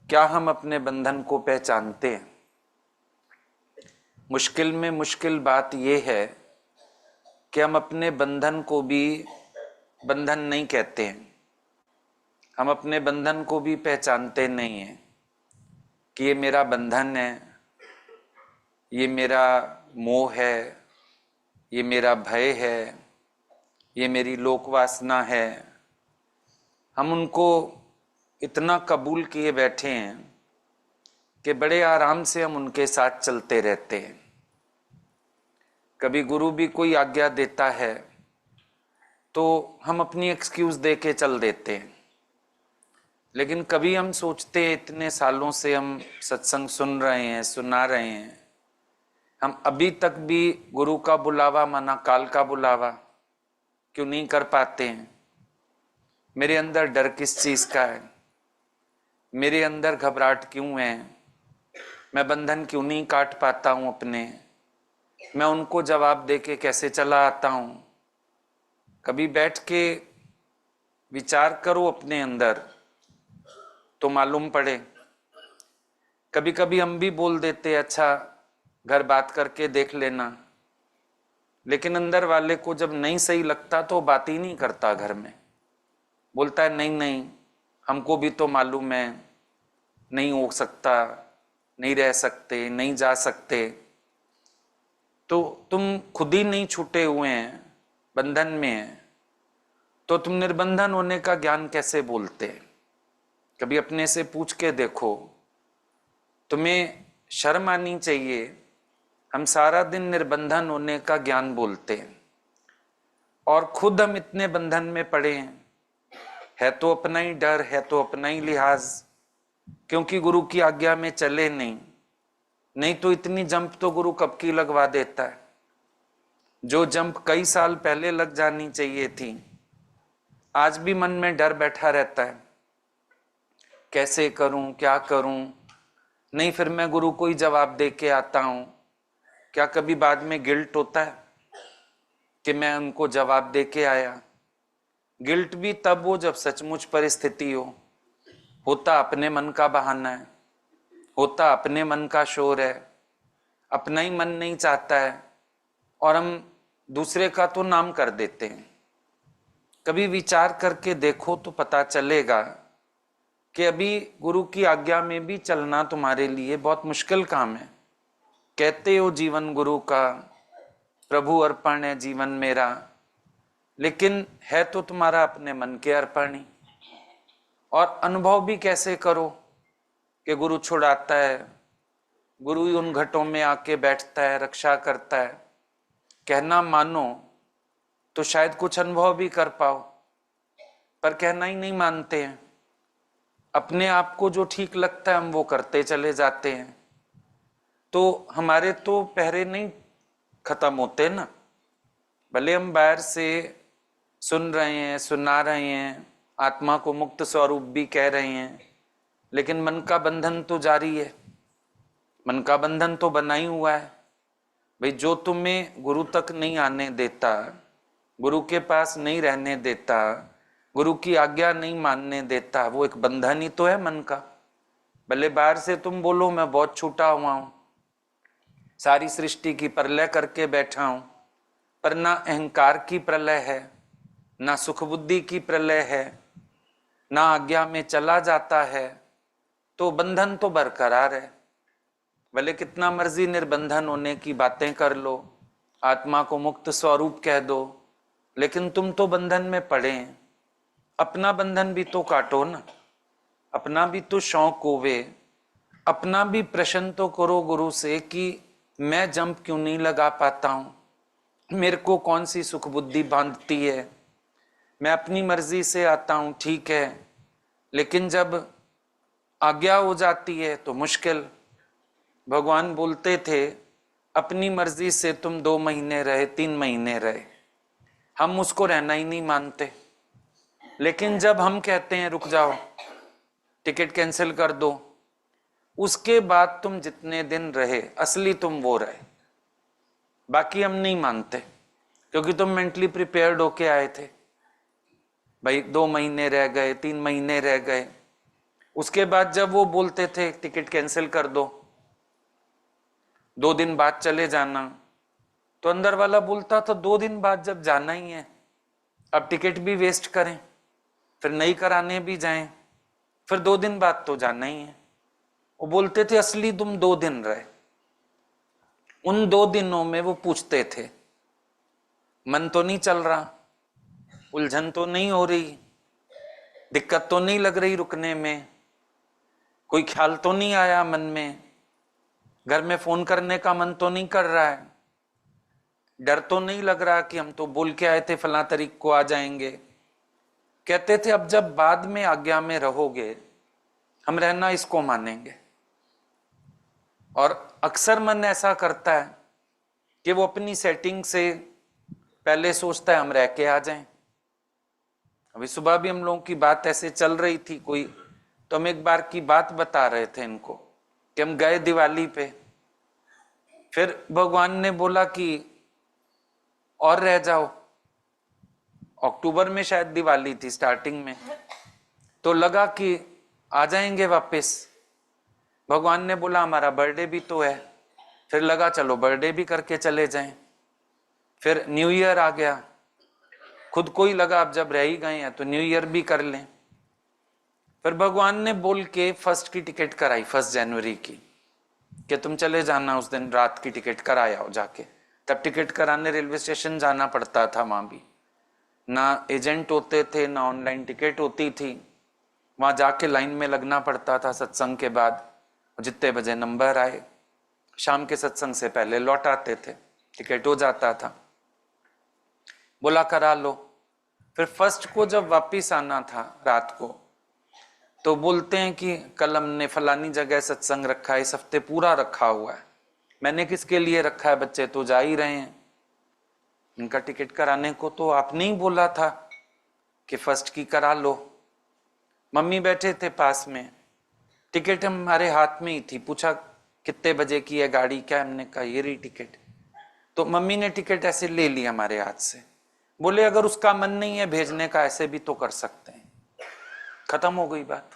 D: क्या हम अपने बंधन को पहचानते हैं? मुश्किल में मुश्किल बात यह है कि हम अपने बंधन को भी बंधन नहीं कहते हैं। हम अपने बंधन को भी पहचानते नहीं हैं कि ये मेरा बंधन है, ये मेरा मोह है, ये मेरा भय है, ये मेरी लोक वासना है। हम उनको इतना कबूल किए बैठे हैं कि बड़े आराम से हम उनके साथ चलते रहते हैं। कभी गुरु भी कोई आज्ञा देता है तो हम अपनी एक्सक्यूज दे के चल देते हैं। लेकिन कभी हम सोचते हैं, इतने सालों से हम सत्संग सुन रहे हैं, सुना रहे हैं, हम अभी तक भी गुरु का बुलावा माना काल का बुलावा क्यों नहीं कर पाते हैं? मेरे अंदर डर किस चीज का है? मेरे अंदर घबराहट क्यों है? मैं बंधन क्यों नहीं काट पाता हूं अपने? मैं उनको जवाब देके कैसे चला आता हूं? कभी बैठ के विचार करो अपने अंदर तो मालूम पड़े। कभी कभी हम भी बोल देते, अच्छा घर बात करके देख लेना, लेकिन अंदर वाले को जब नहीं सही लगता तो बात ही नहीं करता। घर में बोलता है नहीं नहीं, हमको भी तो मालूम है, नहीं हो सकता, नहीं रह सकते, नहीं जा सकते। तो तुम खुद ही नहीं छूटे हुए हैं, बंधन में हैं, तो तुम निर्बंधन होने का ज्ञान कैसे बोलते? कभी अपने से पूछ के देखो। तुम्हें शर्म आनी चाहिए। हम सारा दिन निर्बंधन होने का ज्ञान बोलते हैं और खुद हम इतने बंधन में पड़े हैं। है तो अपना ही डर, है तो अपना ही लिहाज, क्योंकि गुरु की आज्ञा में चले नहीं तो इतनी जंप तो गुरु कब की लगवा देता है। जो जंप कई साल पहले लग जानी चाहिए थी, आज भी मन में डर बैठा रहता है, कैसे करूं, क्या करूं, नहीं फिर मैं गुरु को ही जवाब दे के आता हूं। क्या कभी बाद में गिल्ट होता है कि मैं उनको जवाब दे के आया? गिल्ट भी तब हो जब सचमुच परिस्थिति हो। होता अपने मन का बहाना है, होता अपने मन का शोर है, अपना ही मन नहीं चाहता है और हम दूसरे का तो नाम कर देते हैं। कभी विचार करके देखो तो पता चलेगा कि अभी गुरु की आज्ञा में भी चलना तुम्हारे लिए बहुत मुश्किल काम है। कहते हो जीवन गुरु का, प्रभु अर्पण है जीवन मेरा, लेकिन है तो तुम्हारा अपने मन के अर्पण ही। और अनुभव भी कैसे करो कि गुरु छुड़ाता है, गुरु ही उन घटों में आके बैठता है, रक्षा करता है। कहना मानो तो शायद कुछ अनुभव भी कर पाओ, पर कहना ही नहीं मानते हैं। अपने आप को जो ठीक लगता है हम वो करते चले जाते हैं, तो हमारे तो पहरे नहीं खत्म होते ना। भले हम बाहर से सुन रहे हैं, सुना रहे हैं, आत्मा को मुक्त स्वरूप भी कह रहे हैं, लेकिन मन का बंधन तो जारी है। मन का बंधन तो बना ही हुआ है। भाई जो तुम्हें गुरु तक नहीं आने देता, गुरु के पास नहीं रहने देता, गुरु की आज्ञा नहीं मानने देता, वो एक बंधन ही तो है मन का। भले बाहर से तुम बोलो मैं बहुत छूटा हुआ हूं, सारी सृष्टि की प्रलय करके बैठा हूं, पर ना अहंकार की प्रलय है, ना सुख बुद्धि की प्रलय है, ना आज्ञा में चला जाता है, तो बंधन तो बरकरार है। भले कितना मर्जी निर्बंधन होने की बातें कर लो, आत्मा को मुक्त स्वरूप कह दो, लेकिन तुम तो बंधन में पड़े हैं। अपना बंधन भी तो काटो ना, अपना भी तो शौक होवे, अपना भी प्रश्न तो करो गुरु से कि मैं जंप क्यों नहीं लगा पाता हूं, मेरे को कौन सी सुख बुद्धि बांधती है। मैं अपनी मर्जी से आता हूं, ठीक है, लेकिन जब आज्ञा हो जाती है तो मुश्किल। भगवान बोलते थे अपनी मर्जी से तुम 2 महीने रहे, 3 महीने रहे, हम उसको रहना ही नहीं मानते। लेकिन जब हम कहते हैं रुक जाओ, टिकट कैंसिल कर दो, उसके बाद तुम जितने दिन रहे असली तुम वो रहे, बाकी हम नहीं मानते, क्योंकि तुम मेंटली प्रिपेयर्ड होके आए थे। भाई 2 महीने रह गए, 3 महीने रह गए, उसके बाद जब वो बोलते थे टिकट कैंसिल कर दो, 2 दिन बाद चले जाना, तो अंदर वाला बोलता था 2 दिन बाद जब जाना ही है, अब टिकट भी वेस्ट करें, फिर नई कराने भी जाएं, फिर 2 दिन बाद तो जाना ही है। वो बोलते थे असली तुम 2 दिन रहे। उन 2 दिनों में वो पूछते थे मन तो नहीं चल रहा, उलझन तो नहीं हो रही, दिक्कत तो नहीं लग रही रुकने में, कोई ख्याल तो नहीं आया मन में, घर में फोन करने का मन तो नहीं कर रहा है, डर तो नहीं लग रहा कि हम तो बोल के आए थे फला तारीख को आ जाएंगे। कहते थे अब जब बाद में आज्ञा में रहोगे हम रहना इसको मानेंगे। और अक्सर मन ऐसा करता है कि वो अपनी सेटिंग से पहले सोचता है हम रह के आ जाएं। अभी सुबह भी हम लोगों की बात ऐसे चल रही थी कोई, तो हम एक बार की बात बता रहे थे इनको कि हम गए दिवाली पे, फिर भगवान ने बोला कि और रह जाओ। अक्टूबर में शायद दिवाली थी स्टार्टिंग में, तो लगा कि आ जाएंगे वापस। भगवान ने बोला हमारा बर्थडे भी तो है, फिर लगा चलो बर्थडे भी करके चले जाएं। फिर न्यू ईयर आ गया, खुद को ही लगा अब जब रह ही गए हैं तो न्यू ईयर भी कर लें। फिर भगवान ने बोल के 1 की टिकट कराई, 1 जनवरी की, कि तुम चले जाना, उस दिन रात की टिकट कराया हो जाके, तब टिकट कराने रेलवे स्टेशन जाना पड़ता था। वहां भी ना एजेंट होते थे, ना ऑनलाइन टिकट होती थी। वहां जाके लाइन में लगना पड़ता था सत्संग के बाद। जितने बजे नंबर आए, शाम के सत्संग से पहले लौट आते थे, टिकट हो जाता था। बोला करा लो। फिर फर्स्ट को जब वापिस आना था रात को, तो बोलते हैं कि कल हमने फलानी जगह सत्संग रखा है, इस हफ्ते पूरा रखा हुआ है। मैंने किसके लिए रखा है, बच्चे तो जा ही रहे हैं। इनका टिकट कराने को तो आपने ही बोला था कि फर्स्ट की करा लो। मम्मी बैठे थे पास में, टिकट हमारे हाथ में ही थी। पूछा कितने बजे की है गाड़ी, क्या? हमने कहा ये रही टिकट। तो मम्मी ने टिकट ऐसे ले ली हमारे हाथ से। बोले अगर उसका मन नहीं है भेजने का, ऐसे भी तो कर सकते हैं। खत्म हो गई बात,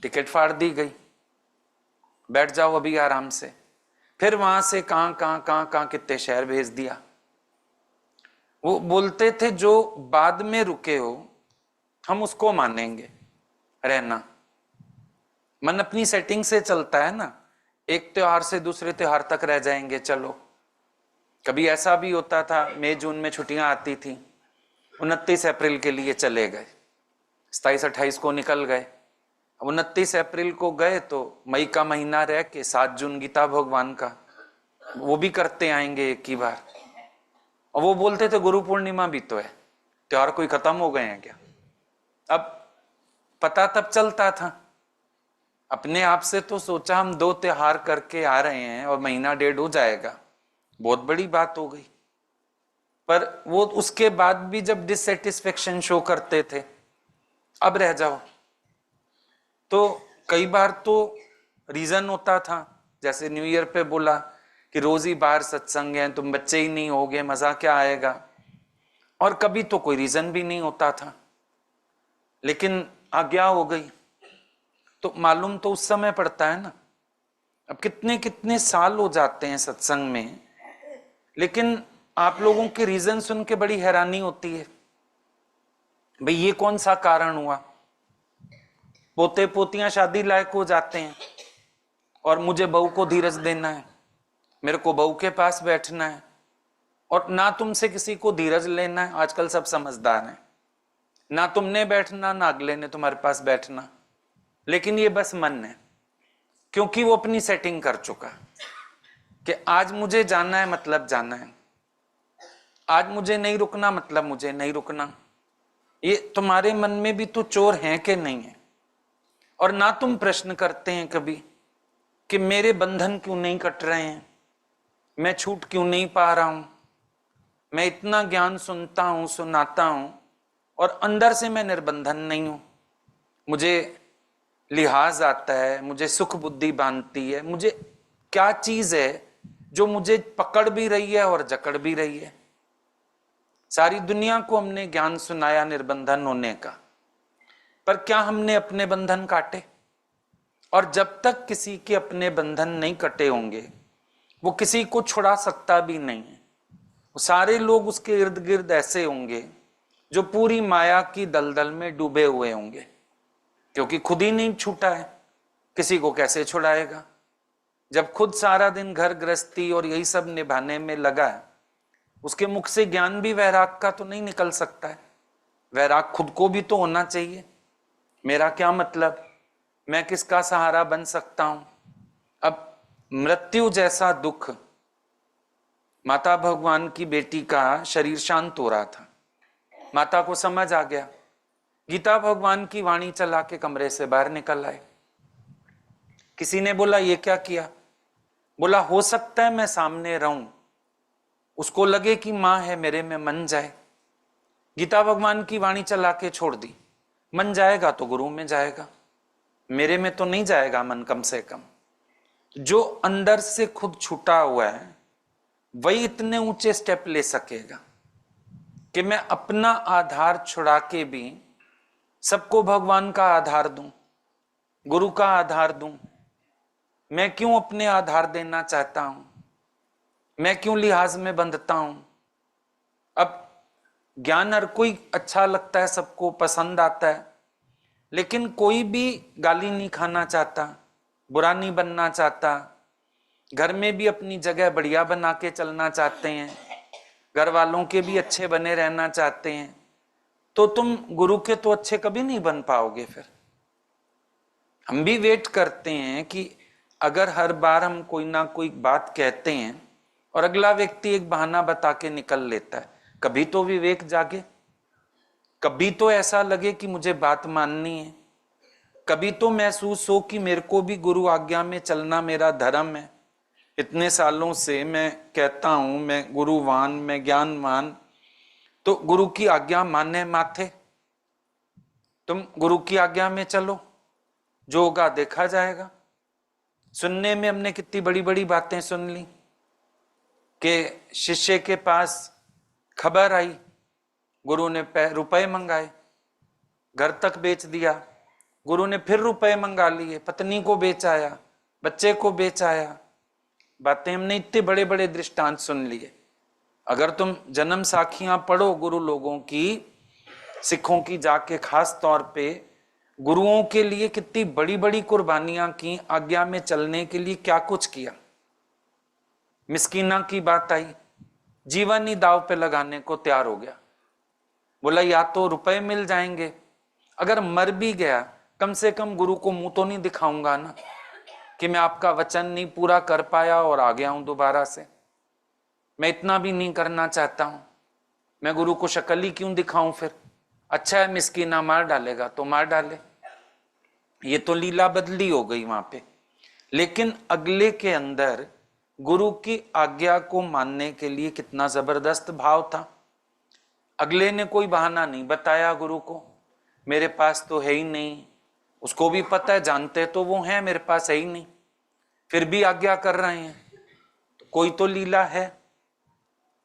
D: टिकट फाड़ दी गई, बैठ जाओ अभी आराम से। फिर वहां से कहां कितने शहर भेज दिया। वो बोलते थे जो बाद में रुके हो हम उसको मानेंगे। रहना मन अपनी सेटिंग से चलता है ना, एक त्योहार से दूसरे त्योहार तक रह जाएंगे, चलो। कभी ऐसा भी होता था, मई जून में छुट्टियां आती थी, 29 अप्रैल के लिए चले गए, 27-28 को निकल गए। 29 अप्रैल को गए तो मई का महीना रह के 7 जून गीता भगवान का वो भी करते आएंगे एक ही बार। और वो बोलते थे गुरु पूर्णिमा भी तो है, त्योहार कोई खत्म हो गए हैं क्या? अब पता तब चलता था। अपने आप से तो सोचा हम 2 त्योहार करके आ रहे हैं और महीना डेढ़ हो जाएगा, बहुत बड़ी बात हो गई। पर वो उसके बाद भी जब डिससेटिस्फेक्शन शो करते थे, अब रह जाओ। तो कई बार तो रीजन होता था, जैसे न्यू ईयर पे बोला कि रोज ही बाहर सत्संग है, तुम बच्चे ही नहीं होगे, मजा क्या आएगा। और कभी तो कोई रीजन भी नहीं होता था, लेकिन आज्ञा हो गई तो मालूम तो उस समय पड़ता है ना। अब कितने कितने साल हो जाते हैं सत्संग में, लेकिन आप लोगों के रीजन सुन के बड़ी हैरानी होती है। भाई ये कौन सा कारण हुआ? पोते पोतियां शादी लायक हो जाते हैं और मुझे बहू को धीरज देना है, मेरे को बहू के पास बैठना है, और ना तुमसे किसी को धीरज लेना है। आजकल सब समझदार हैं, ना तुमने बैठना ना अगले ने तुम्हारे पास बैठना। लेकिन ये बस मन है, क्योंकि वो अपनी सेटिंग कर चुका कि आज मुझे जाना है मतलब जाना है, आज मुझे नहीं रुकना मतलब मुझे नहीं रुकना। ये तुम्हारे मन में भी तो चोर हैं कि नहीं है? और ना तुम प्रश्न करते हैं कभी कि मेरे बंधन क्यों नहीं कट रहे हैं, मैं छूट क्यों नहीं पा रहा हूं। मैं इतना ज्ञान सुनता हूं, सुनाता हूं, और अंदर से मैं निर्बंधन नहीं हूं। मुझे लिहाज आता है, मुझे सुख बुद्धि बांधती है। मुझे क्या चीज है जो मुझे पकड़ भी रही है और जकड़ भी रही है? सारी दुनिया को हमने ज्ञान सुनाया निर्बंधन होने का, पर क्या हमने अपने बंधन काटे? और जब तक किसी के अपने बंधन नहीं कटे होंगे, वो किसी को छुड़ा सकता भी नहीं है। सारे लोग उसके इर्द गिर्द ऐसे होंगे जो पूरी माया की दलदल में डूबे हुए होंगे, क्योंकि खुद ही नहीं छूटा है, किसी को कैसे छुड़ाएगा? जब खुद सारा दिन घर गृहस्थी और यही सब निभाने में लगा है, उसके मुख से ज्ञान भी वैराग का तो नहीं निकल सकता है। वैराग खुद को भी तो होना चाहिए। मेरा क्या मतलब, मैं किसका सहारा बन सकता हूं? अब मृत्यु जैसा दुख, माता भगवान की बेटी का शरीर शांत हो रहा था, माता को समझ आ गया, गीता भगवान की वाणी चला के कमरे से बाहर निकल आए। किसी ने बोला ये क्या किया? बोला हो सकता है मैं सामने रहूं, उसको लगे कि मां है, मेरे में मन जाए। गीता भगवान की वाणी चला के छोड़ दी। मन जाएगा तो गुरु में जाएगा, मेरे में तो नहीं जाएगा मन। कम से कम जो अंदर से खुद छूटा हुआ है वही इतने ऊंचे स्टेप ले सकेगा कि मैं अपना आधार छुड़ा के भी सबको भगवान का आधार दूं, गुरु का आधार दूं। मैं क्यों अपने आधार देना चाहता हूं? मैं क्यों लिहाज में बंधता हूं? अब ज्ञान हर कोई अच्छा लगता है, सबको पसंद आता है, लेकिन कोई भी गाली नहीं खाना चाहता, बुरा नहीं बनना चाहता, घर में भी अपनी जगह बढ़िया बना के चलना चाहते हैं, घर वालों के भी अच्छे बने रहना चाहते हैं, तो तुम गुरु के तो अच्छे कभी नहीं बन पाओगे। फिर हम भी वेट करते हैं कि अगर हर बार हम कोई ना कोई बात कहते हैं और अगला व्यक्ति एक बहाना बता के निकल लेता है, कभी तो विवेक जागे, कभी तो ऐसा लगे कि मुझे बात माननी है, कभी तो महसूस हो कि मेरे को भी गुरु आज्ञा में चलना मेरा धर्म है। इतने सालों से मैं कहता हूं मैं गुरुवान, मैं ज्ञानवान, तो गुरु की आज्ञा माने माथे। तुम गुरु की आज्ञा में चलो, जो होगा देखा जाएगा। सुनने में हमने कितनी बड़ी बड़ी बातें सुन ली कि शिष्य के पास खबर आई, गुरु ने रुपए मंगाए, घर तक बेच दिया, गुरु ने फिर रुपए मंगा लिए, पत्नी को बेच आया, बच्चे को बेच आया। बातें हमने इतने बड़े बड़े दृष्टांत सुन लिए। अगर तुम जन्म साखियां पढ़ो गुरु लोगों की, सिखों की जाके, खास तौर पे गुरुओं के लिए कितनी बड़ी बड़ी कुर्बानियां की, आज्ञा में चलने के लिए क्या कुछ किया। मिस्कीना की बात आई, जीवन ही दाव पे लगाने को तैयार हो गया, बोला या तो रुपए मिल जाएंगे, अगर मर भी गया कम से कम गुरु को मुंह तो नहीं दिखाऊंगा ना कि मैं आपका वचन नहीं पूरा कर पाया और आ गया हूं दोबारा से। मैं इतना भी नहीं करना चाहता हूं, मैं गुरु को शक्ल ही क्यों दिखाऊं फिर। अच्छा है मिस्कीना मार डालेगा तो मार डाले, ये तो लीला बदली हो गई वहां पे। लेकिन अगले के अंदर गुरु की आज्ञा को मानने के लिए कितना जबरदस्त भाव था। अगले ने कोई बहाना नहीं बताया गुरु को, मेरे पास तो है ही नहीं। उसको भी पता है, जानते तो वो हैं मेरे पास है ही नहीं, फिर भी आज्ञा कर रहे हैं, तो कोई तो लीला है,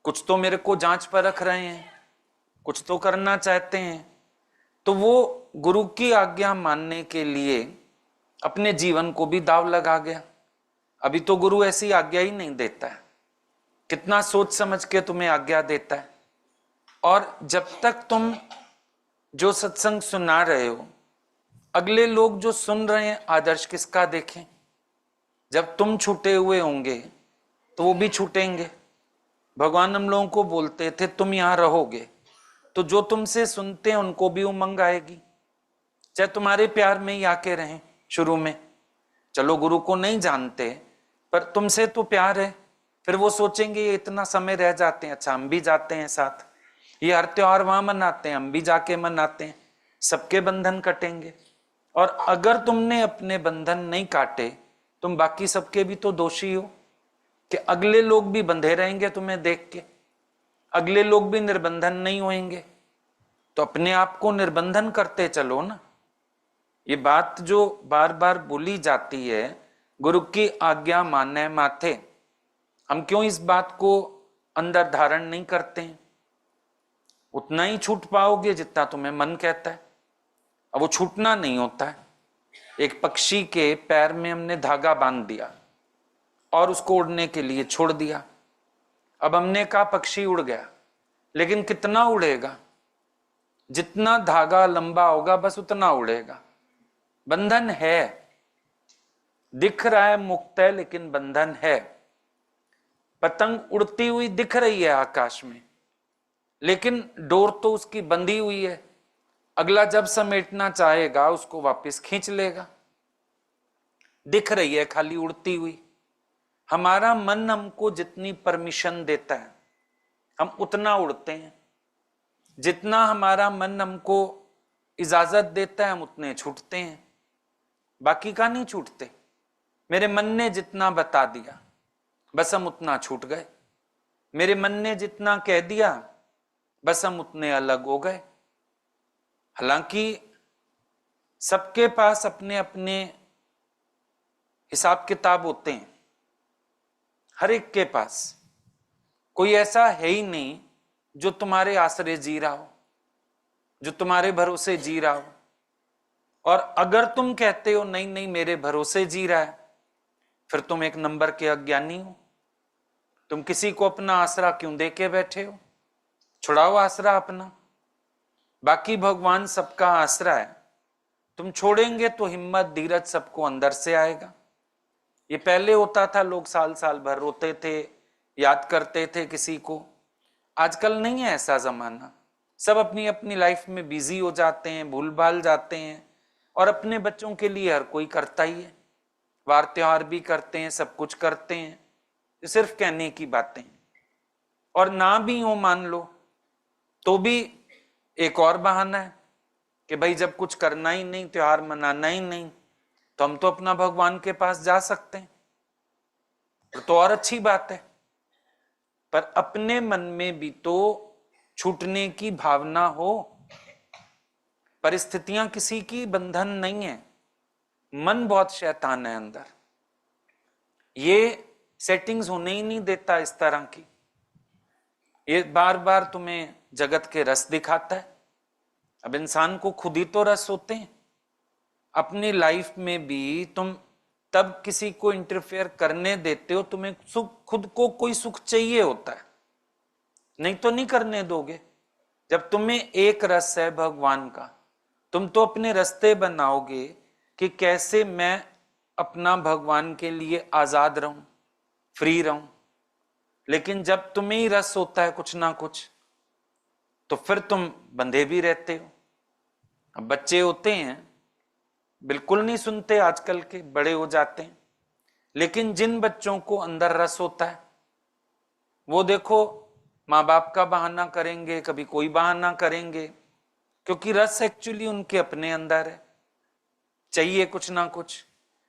D: कुछ तो मेरे को जांच पर रख रहे हैं, कुछ तो करना चाहते हैं। तो वो गुरु की आज्ञा मानने के लिए अपने जीवन को भी दाव लगा गया। अभी तो गुरु ऐसी आज्ञा ही नहीं देता है, कितना सोच समझ के तुम्हें आज्ञा देता है। और जब तक तुम जो सत्संग सुना रहे हो, अगले लोग जो सुन रहे हैं आदर्श किसका देखें। जब तुम छूटे हुए होंगे तो वो भी छूटेंगे। भगवान हम लोगों को बोलते थे तुम यहां रहोगे तो जो तुमसे सुनते हैं उनको भी उमंग आएगी, चाहे तुम्हारे प्यार में ही आके रहें शुरू में। चलो गुरु को नहीं जानते पर तुमसे तो प्यार है, फिर वो सोचेंगे ये इतना समय रह जाते हैं, अच्छा हम भी जाते हैं साथ, ये हर त्योहार वहां मनाते हैं हम भी जाके मनाते हैं, सबके बंधन कटेंगे। और अगर तुमने अपने बंधन नहीं काटे, तुम बाकी सबके भी तो दोषी हो कि अगले लोग भी बंधे रहेंगे तुम्हें देख के, अगले लोग भी निर्बंधन नहीं होंगे। तो अपने आप को निर्बंधन करते चलो ना। ये बात जो बार बार बोली जाती है, गुरु की आज्ञा माने माथे, हम क्यों इस बात को अंदर धारण नहीं करते हैं। उतना ही छूट पाओगे जितना तुम्हें मन कहता है, अब वो छूटना नहीं होता है। एक पक्षी के पैर में हमने धागा बांध दिया और उसको उड़ने के लिए छोड़ दिया। अब हमने कहा पक्षी उड़ गया, लेकिन कितना उड़ेगा, जितना धागा लंबा होगा बस उतना उड़ेगा। बंधन है, दिख रहा है मुक्त है लेकिन बंधन है। पतंग उड़ती हुई दिख रही है आकाश में, लेकिन डोर तो उसकी बंधी हुई है, अगला जब समेटना चाहेगा उसको वापस खींच लेगा। दिख रही है खाली उड़ती हुई। हमारा मन हमको जितनी परमिशन देता है हम उतना उड़ते हैं, जितना हमारा मन हमको इजाजत देता है हम उतने छूटते हैं, बाकी का नहीं छूटते। मेरे मन ने जितना बता दिया बस हम उतना छूट गए, मेरे मन ने जितना कह दिया बस हम उतने अलग हो गए। हालांकि सबके पास अपने अपने हिसाब किताब होते हैं, हर एक के पास। कोई ऐसा है ही नहीं जो तुम्हारे आश्रय जी रहा हो, जो तुम्हारे भरोसे जी रहा हो। और अगर तुम कहते हो नहीं नहीं मेरे भरोसे जी रहा है, फिर तुम एक नंबर के अज्ञानी हो। तुम किसी को अपना आसरा क्यों दे के बैठे हो? छुड़ाओ आसरा अपना। बाकी भगवान सबका आसरा है, तुम छोड़ेंगे तो हिम्मत धीरज सबको अंदर से आएगा। ये पहले होता था, लोग साल साल भर रोते थे, याद करते थे किसी को। आजकल नहीं है ऐसा जमाना। सब अपनी अपनी लाइफ में बिजी हो जाते हैं, भूल भाल जाते हैं, और अपने बच्चों के लिए हर कोई करता ही है। वार त्योहार भी करते हैं, सब कुछ करते हैं, ये सिर्फ कहने की बातें। और ना भी हो मान लो तो भी एक और बहाना है कि भाई जब कुछ करना ही नहीं, त्योहार मनाना ही नहीं, तो हम तो अपना भगवान के पास जा सकते हैं, तो और अच्छी बात है। पर अपने मन में भी तो छूटने की भावना हो। परिस्थितियां किसी की बंधन नहीं है, मन बहुत शैतान है अंदर, ये सेटिंग्स होने ही नहीं देता इस तरह की। ये बार बार तुम्हें जगत के रस दिखाता है। अब इंसान को खुद ही तो रस होते हैं। अपनी लाइफ में भी तुम तब किसी को इंटरफेयर करने देते हो, तुम्हें सुख, खुद को कोई सुख चाहिए होता है, नहीं तो नहीं करने दोगे। जब तुम्हें एक रस है भगवान का, तुम तो अपने रास्ते बनाओगे कि कैसे मैं अपना भगवान के लिए आजाद रहूं, फ्री रहूं। लेकिन जब तुम्हें ही रस होता है कुछ ना कुछ, तो फिर तुम बंधे भी रहते हो। अब बच्चे होते हैं बिल्कुल नहीं सुनते, आजकल के बड़े हो जाते हैं। लेकिन जिन बच्चों को अंदर रस होता है, वो देखो माँ बाप का बहाना करेंगे, कभी कोई बहाना करेंगे, क्योंकि रस एक्चुअली उनके अपने अंदर है। चाहिए कुछ ना कुछ,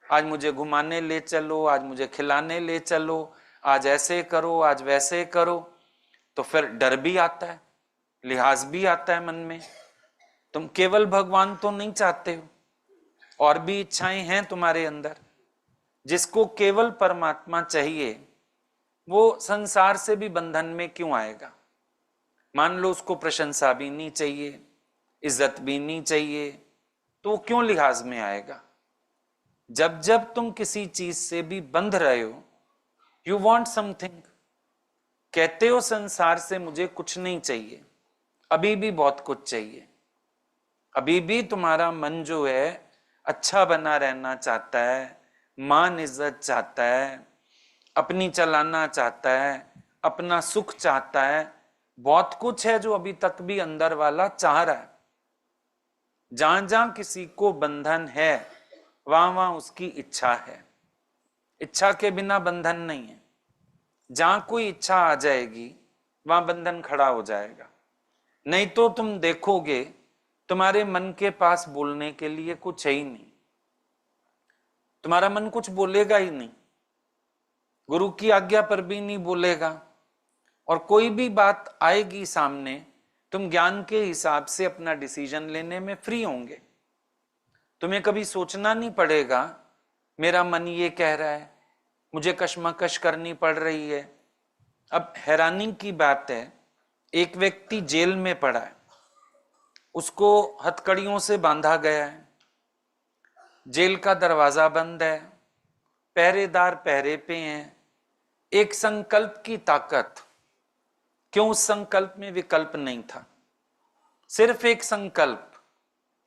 D: आज मुझे घुमाने ले चलो, आज मुझे खिलाने ले चलो, आज ऐसे करो, आज वैसे करो। तो फिर डर भी आता है, लिहाज भी आता है मन में। तुम केवल भगवान तो नहीं चाहते हो, और भी इच्छाएं हैं तुम्हारे अंदर। जिसको केवल परमात्मा चाहिए, वो संसार से भी बंधन में क्यों आएगा। मान लो उसको प्रशंसा भी नहीं चाहिए, इज्जत भी नहीं चाहिए, तो क्यों लिहाज में आएगा। जब जब तुम किसी चीज से भी बंध रहे हो, यू वॉन्ट समथिंग, कहते हो संसार से मुझे कुछ नहीं चाहिए, अभी भी बहुत कुछ चाहिए। अभी भी तुम्हारा मन जो है अच्छा बना रहना चाहता है, मान इज्जत चाहता है, अपनी चलाना चाहता है, अपना सुख चाहता है। बहुत कुछ है जो अभी तक भी अंदर वाला चाह रहा है। जहां जहां किसी को बंधन है, वहां वहां उसकी इच्छा है। इच्छा के बिना बंधन नहीं है। जहां कोई इच्छा आ जाएगी, वहां बंधन खड़ा हो जाएगा। नहीं तो तुम देखोगे तुम्हारे मन के पास बोलने के लिए कुछ है ही नहीं। तुम्हारा मन कुछ बोलेगा ही नहीं, गुरु की आज्ञा पर भी नहीं बोलेगा। और कोई भी बात आएगी सामने, तुम ज्ञान के हिसाब से अपना डिसीजन लेने में फ्री होंगे। तुम्हें कभी सोचना नहीं पड़ेगा मेरा मन ये कह रहा है, मुझे कशमकश करनी पड़ रही है। अब हैरानी की बात है, एक व्यक्ति जेल में पड़ा है, उसको हथकड़ियों से बांधा गया है, जेल का दरवाजा बंद है, पहरेदार पहरे पे हैं। एक संकल्प की ताकत, क्यों उस संकल्प में विकल्प नहीं था, सिर्फ एक संकल्प।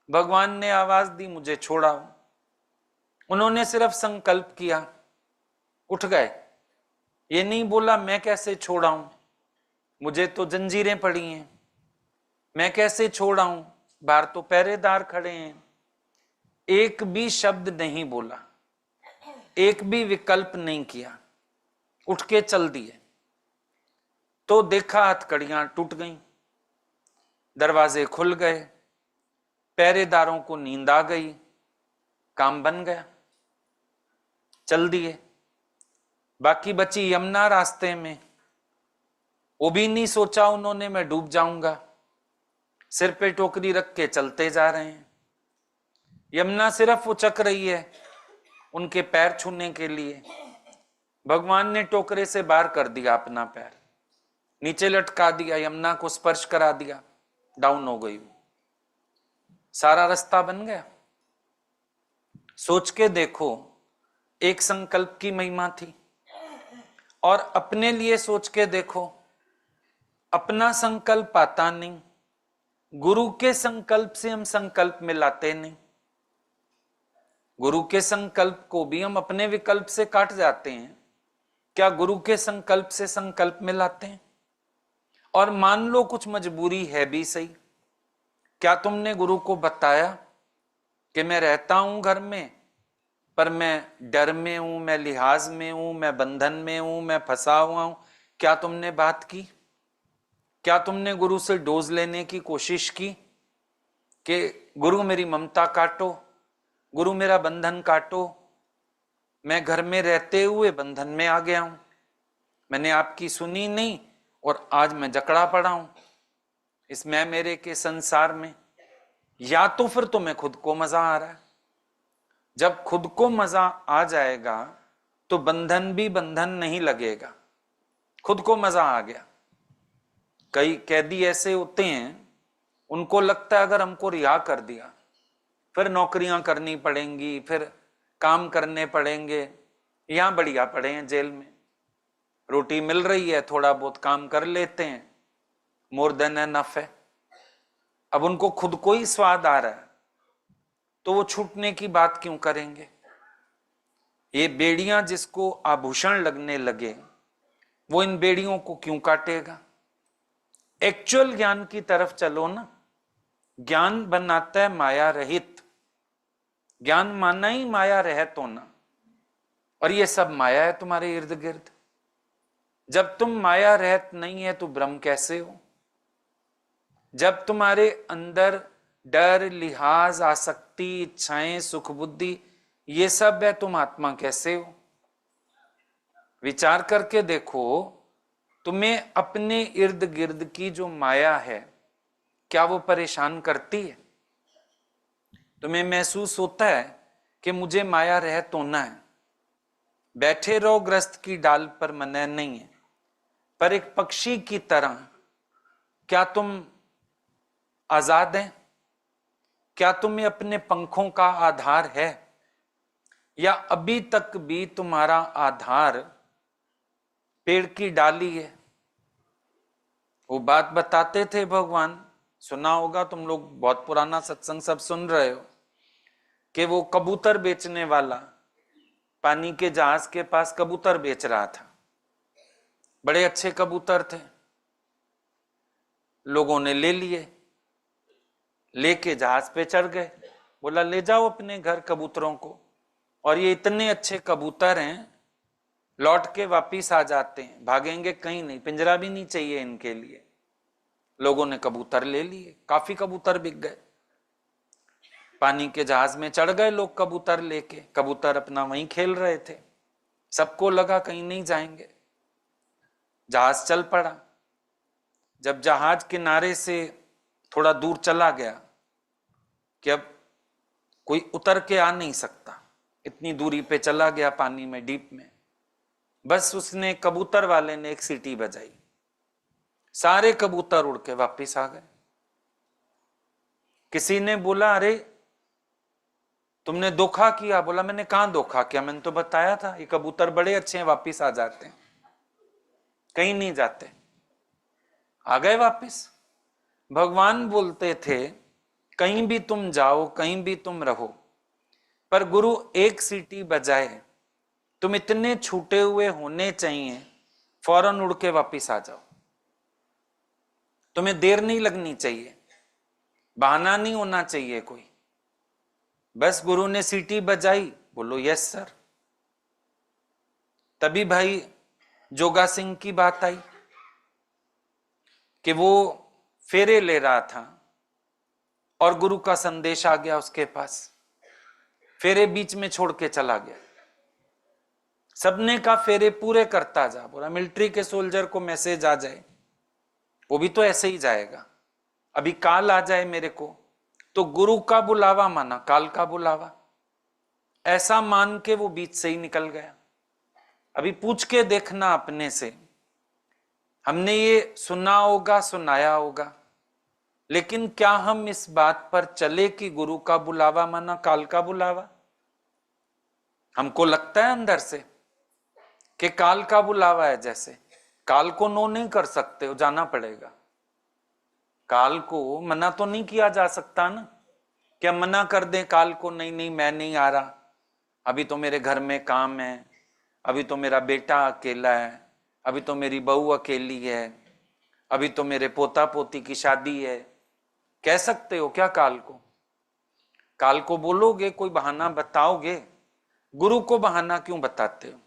D: भगवान ने आवाज दी मुझे छोड़ाओ, उन्होंने सिर्फ संकल्प किया, उठ गए। ये नहीं बोला मैं कैसे छोड़ाऊं, मुझे तो जंजीरें पड़ी हैं, मैं कैसे छोड़ाऊं, बाहर तो पहरेदार खड़े हैं। एक भी शब्द नहीं बोला, एक भी विकल्प नहीं किया, उठ के चल दिए। तो देखा हथकड़ियां टूट गईं, दरवाजे खुल गए, पहरेदारों को नींद आ गई, काम बन गया, चल दिए। बाकी बची यमुना रास्ते में, वो भी नहीं सोचा उन्होंने मैं डूब जाऊंगा, सिर पे टोकरी रख के चलते जा रहे हैं। यमुना सिर्फ उचक रही है उनके पैर छूने के लिए। भगवान ने टोकरे से बाहर कर दिया अपना पैर, नीचे लटका दिया, यमुना को स्पर्श करा दिया, डाउन हो गई, सारा रास्ता बन गया। सोच के देखो, एक संकल्प की महिमा थी। और अपने लिए सोच के देखो, अपना संकल्प आता नहीं, गुरु के संकल्प से हम संकल्प मिलाते नहीं। गुरु के संकल्प को भी हम अपने विकल्प से काट जाते हैं, क्या गुरु के संकल्प से संकल्प में लाते हैं? और मान लो कुछ मजबूरी है भी सही, क्या तुमने गुरु को बताया कि मैं रहता हूं घर में, पर मैं डर में हूं, मैं लिहाज में हूं, मैं बंधन में हूं, मैं फंसा हुआ हूं? क्या तुमने बात की? क्या तुमने गुरु से डोज लेने की कोशिश की कि गुरु मेरी ममता काटो, गुरु मेरा बंधन काटो, मैं घर में रहते हुए बंधन में आ गया हूं, मैंने आपकी सुनी नहीं और आज मैं जकड़ा पड़ा हूं इस मैं मेरे के संसार में? या तो फिर तुम्हें खुद को मजा आ रहा है। जब खुद को मजा आ जाएगा तो बंधन भी बंधन नहीं लगेगा, खुद को मजा आ गया। कई कैदी ऐसे होते हैं, उनको लगता है अगर हमको रिहा कर दिया फिर नौकरियां करनी पड़ेंगी, फिर काम करने पड़ेंगे। यहां बढ़िया पड़े हैं जेल में, रोटी मिल रही है, थोड़ा बहुत काम कर लेते हैं, मोर देन एनफ है। अब उनको खुद को ही स्वाद आ रहा है तो वो छूटने की बात क्यों करेंगे? ये बेड़ियां जिसको आभूषण लगने लगे वो इन बेड़ियों को क्यों काटेगा? एक्चुअल ज्ञान की तरफ चलो ना। ज्ञान बनाता है माया रहित, ज्ञान माना ही माया रहित होना, और ये सब माया है तुम्हारे इर्द गिर्द। जब तुम माया रहित नहीं है तो ब्रह्म कैसे हो? जब तुम्हारे अंदर डर, लिहाज, आसक्ति, इच्छाएं, सुख बुद्धि ये सब है, तुम आत्मा कैसे हो? विचार करके देखो, तुम्हें अपने इर्द गिर्द की जो माया है क्या वो परेशान करती है? तुम्हें महसूस होता है कि मुझे माया रहित होना है? बैठे रहो ग्रस्त की डाल पर, मना नहीं है, पर एक पक्षी की तरह क्या तुम आजाद हैं? क्या तुम्हें अपने पंखों का आधार है, या अभी तक भी तुम्हारा आधार पेड़ की डाली है? वो बात बताते थे भगवान, सुना होगा तुम लोग, बहुत पुराना सत्संग सब सुन रहे हो, कि वो कबूतर बेचने वाला पानी के जहाज के पास कबूतर बेच रहा था। बड़े अच्छे कबूतर थे, लोगों ने ले लिए, लेके जहाज पे चढ़ गए। बोला ले जाओ अपने घर कबूतरों को, और ये इतने अच्छे कबूतर हैं, लौट के वापिस आ जाते हैं, भागेंगे कहीं नहीं, पिंजरा भी नहीं चाहिए इनके लिए। लोगों ने कबूतर ले लिए, काफी कबूतर बिक गए। पानी के जहाज में चढ़ गए लोग कबूतर लेके, कबूतर अपना वहीं खेल रहे थे, सबको लगा कहीं नहीं जाएंगे, जहाज चल पड़ा। जब जहाज किनारे से थोड़ा दूर चला गया कि अब कोई उतर के आ नहीं सकता, इतनी दूरी पे चला गया पानी में, डीप में, बस उसने कबूतर वाले ने एक सीटी बजाई, सारे कबूतर उड़ के वापिस आ गए। किसी ने बोला अरे तुमने धोखा किया। बोला मैंने कहां धोखा किया, मैंने तो बताया था ये कबूतर बड़े अच्छे हैं, वापिस आ जाते हैं, कहीं नहीं जाते, आ गए वापिस। भगवान बोलते थे कहीं भी तुम जाओ, कहीं भी तुम रहो, पर गुरु एक सीटी बजाए तुम इतने छूटे हुए होने चाहिए, फौरन उड़ के वापिस आ जाओ। तुम्हें देर नहीं लगनी चाहिए, बहाना नहीं होना चाहिए कोई। बस गुरु ने सीटी बजाई, बोलो यस सर। तभी भाई जोगा सिंह की बात आई कि वो फेरे ले रहा था और गुरु का संदेश आ गया उसके पास, फेरे बीच में छोड़ के चला गया। सबने कहा फेरे पूरे करता जा। बोला मिलिट्री के सोल्जर को मैसेज आ जाए, वो भी तो ऐसे ही जाएगा, अभी काल आ जाए मेरे को, तो गुरु का बुलावा माना काल का बुलावा, ऐसा मान के वो बीच से ही निकल गया। अभी पूछ के देखना अपने से, हमने ये सुना होगा, सुनाया होगा, लेकिन क्या हम इस बात पर चले कि गुरु का बुलावा माना काल का बुलावा? हमको लगता है अंदर से कि काल का बुलावा है, जैसे काल को नो नहीं कर सकते हो, जाना पड़ेगा। काल को मना तो नहीं किया जा सकता ना, क्या मना कर दे काल को, नहीं नहीं मैं नहीं आ रहा, अभी तो मेरे घर में काम है, अभी तो मेरा बेटा अकेला है, अभी तो मेरी बहू अकेली है, अभी तो मेरे पोता पोती की शादी है। कह सकते हो क्या काल को? काल को बोलोगे, कोई बहाना बताओगे? गुरु को बहाना क्यों बताते हो?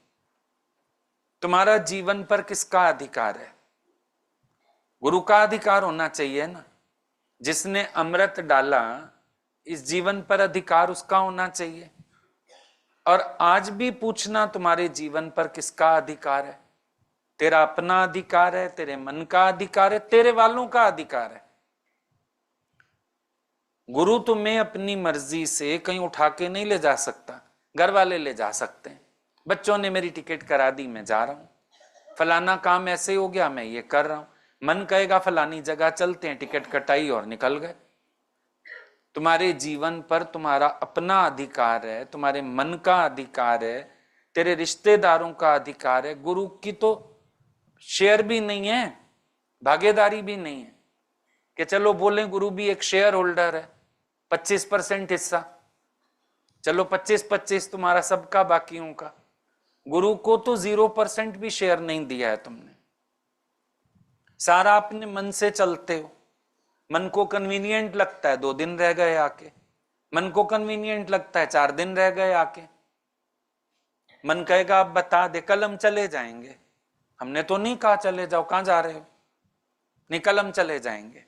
D: तुम्हारा जीवन पर किसका अधिकार है? गुरु का अधिकार होना चाहिए ना। जिसने अमृत डाला, इस जीवन पर अधिकार उसका होना चाहिए। और आज भी पूछना, तुम्हारे जीवन पर किसका अधिकार है? तेरा अपना अधिकार है, तेरे मन का अधिकार है, तेरे वालों का अधिकार है। गुरु तुम्हें अपनी मर्जी से कहीं उठा के नहीं ले जा सकता, घर वाले ले जा सकते हैं। बच्चों ने मेरी टिकट करा दी, मैं जा रहा हूं, फलाना काम ऐसे हो गया, मैं ये कर रहा हूं। मन कहेगा फलानी जगह चलते हैं, टिकट कटाई और निकल गए। तुम्हारे जीवन पर तुम्हारा अपना अधिकार है, तुम्हारे मन का अधिकार है, तेरे रिश्तेदारों का अधिकार है। गुरु की तो शेयर भी नहीं है, भागीदारी भी नहीं है कि चलो बोले गुरु भी एक शेयर होल्डर है, 25% हिस्सा, चलो 25-25 तुम्हारा सबका, बाकियों का। गुरु को तो 0% भी शेयर नहीं दिया है तुमने। सारा अपने मन से चलते हो। मन को कन्वीनियंट लगता है 2 दिन रह गए आके, मन को कन्वीनियंट लगता है 4 दिन रह गए आके। मन कहेगा अब बता दे, कल हम चले जाएंगे। हमने तो नहीं कहा चले जाओ, कहां जा रहे हो? नहीं, कल हम चले जाएंगे,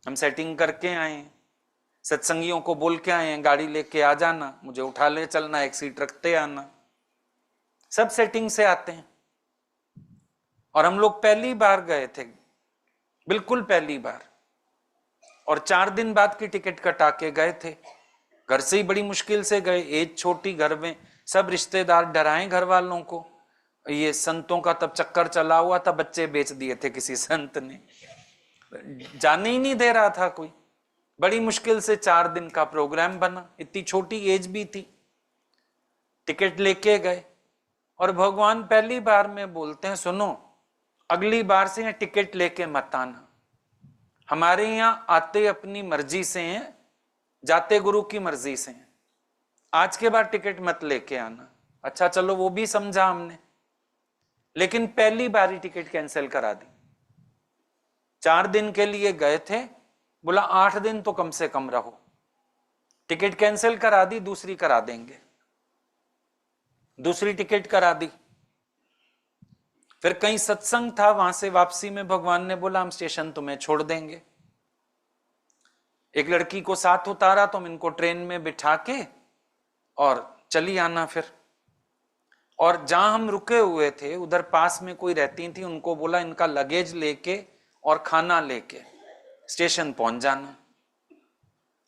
D: हम सेटिंग करके आए हैं, सत्संगियों को बोल के आए हैं गाड़ी लेके आ जाना, मुझे उठा ले चलना, 1 सीट रखते आना। सब सेटिंग से आते हैं। और हम लोग पहली बार गए थे, बिल्कुल पहली बार, और 4 दिन बाद की टिकट कटा के गए थे। घर से ही बड़ी मुश्किल से गए, एज छोटी, घर में सब रिश्तेदार डराए घर वालों को। ये संतों का तब चक्कर चला हुआ था, बच्चे बेच दिए थे किसी संत ने, जाने ही नहीं दे रहा था कोई। बड़ी मुश्किल से 4 दिन का प्रोग्राम बना, इतनी छोटी एज भी थी। टिकट लेके गए और भगवान पहली बार में बोलते हैं, सुनो अगली बार से टिकट लेके मत आना। हमारे यहां आते अपनी मर्जी से हैं, जाते गुरु की मर्जी से हैं। आज के बाद टिकट मत लेके आना। अच्छा चलो वो भी समझा हमने, लेकिन पहली बार ही टिकट कैंसिल करा दी। 4 दिन के लिए गए थे, बोला 8 दिन तो कम से कम रहो। टिकट कैंसिल करा दी, दूसरी करा देंगे। दूसरी टिकट करा दी। फिर कहीं सत्संग था, वहां से वापसी में भगवान ने बोला हम स्टेशन तुम्हें छोड़ देंगे। एक लड़की को साथ उतारा, तुम इनको ट्रेन में बिठा के और चली आना फिर। और जहां हम रुके हुए थे उधर पास में कोई रहती थी, उनको बोला इनका लगेज लेके और खाना लेके स्टेशन पहुंच जाना।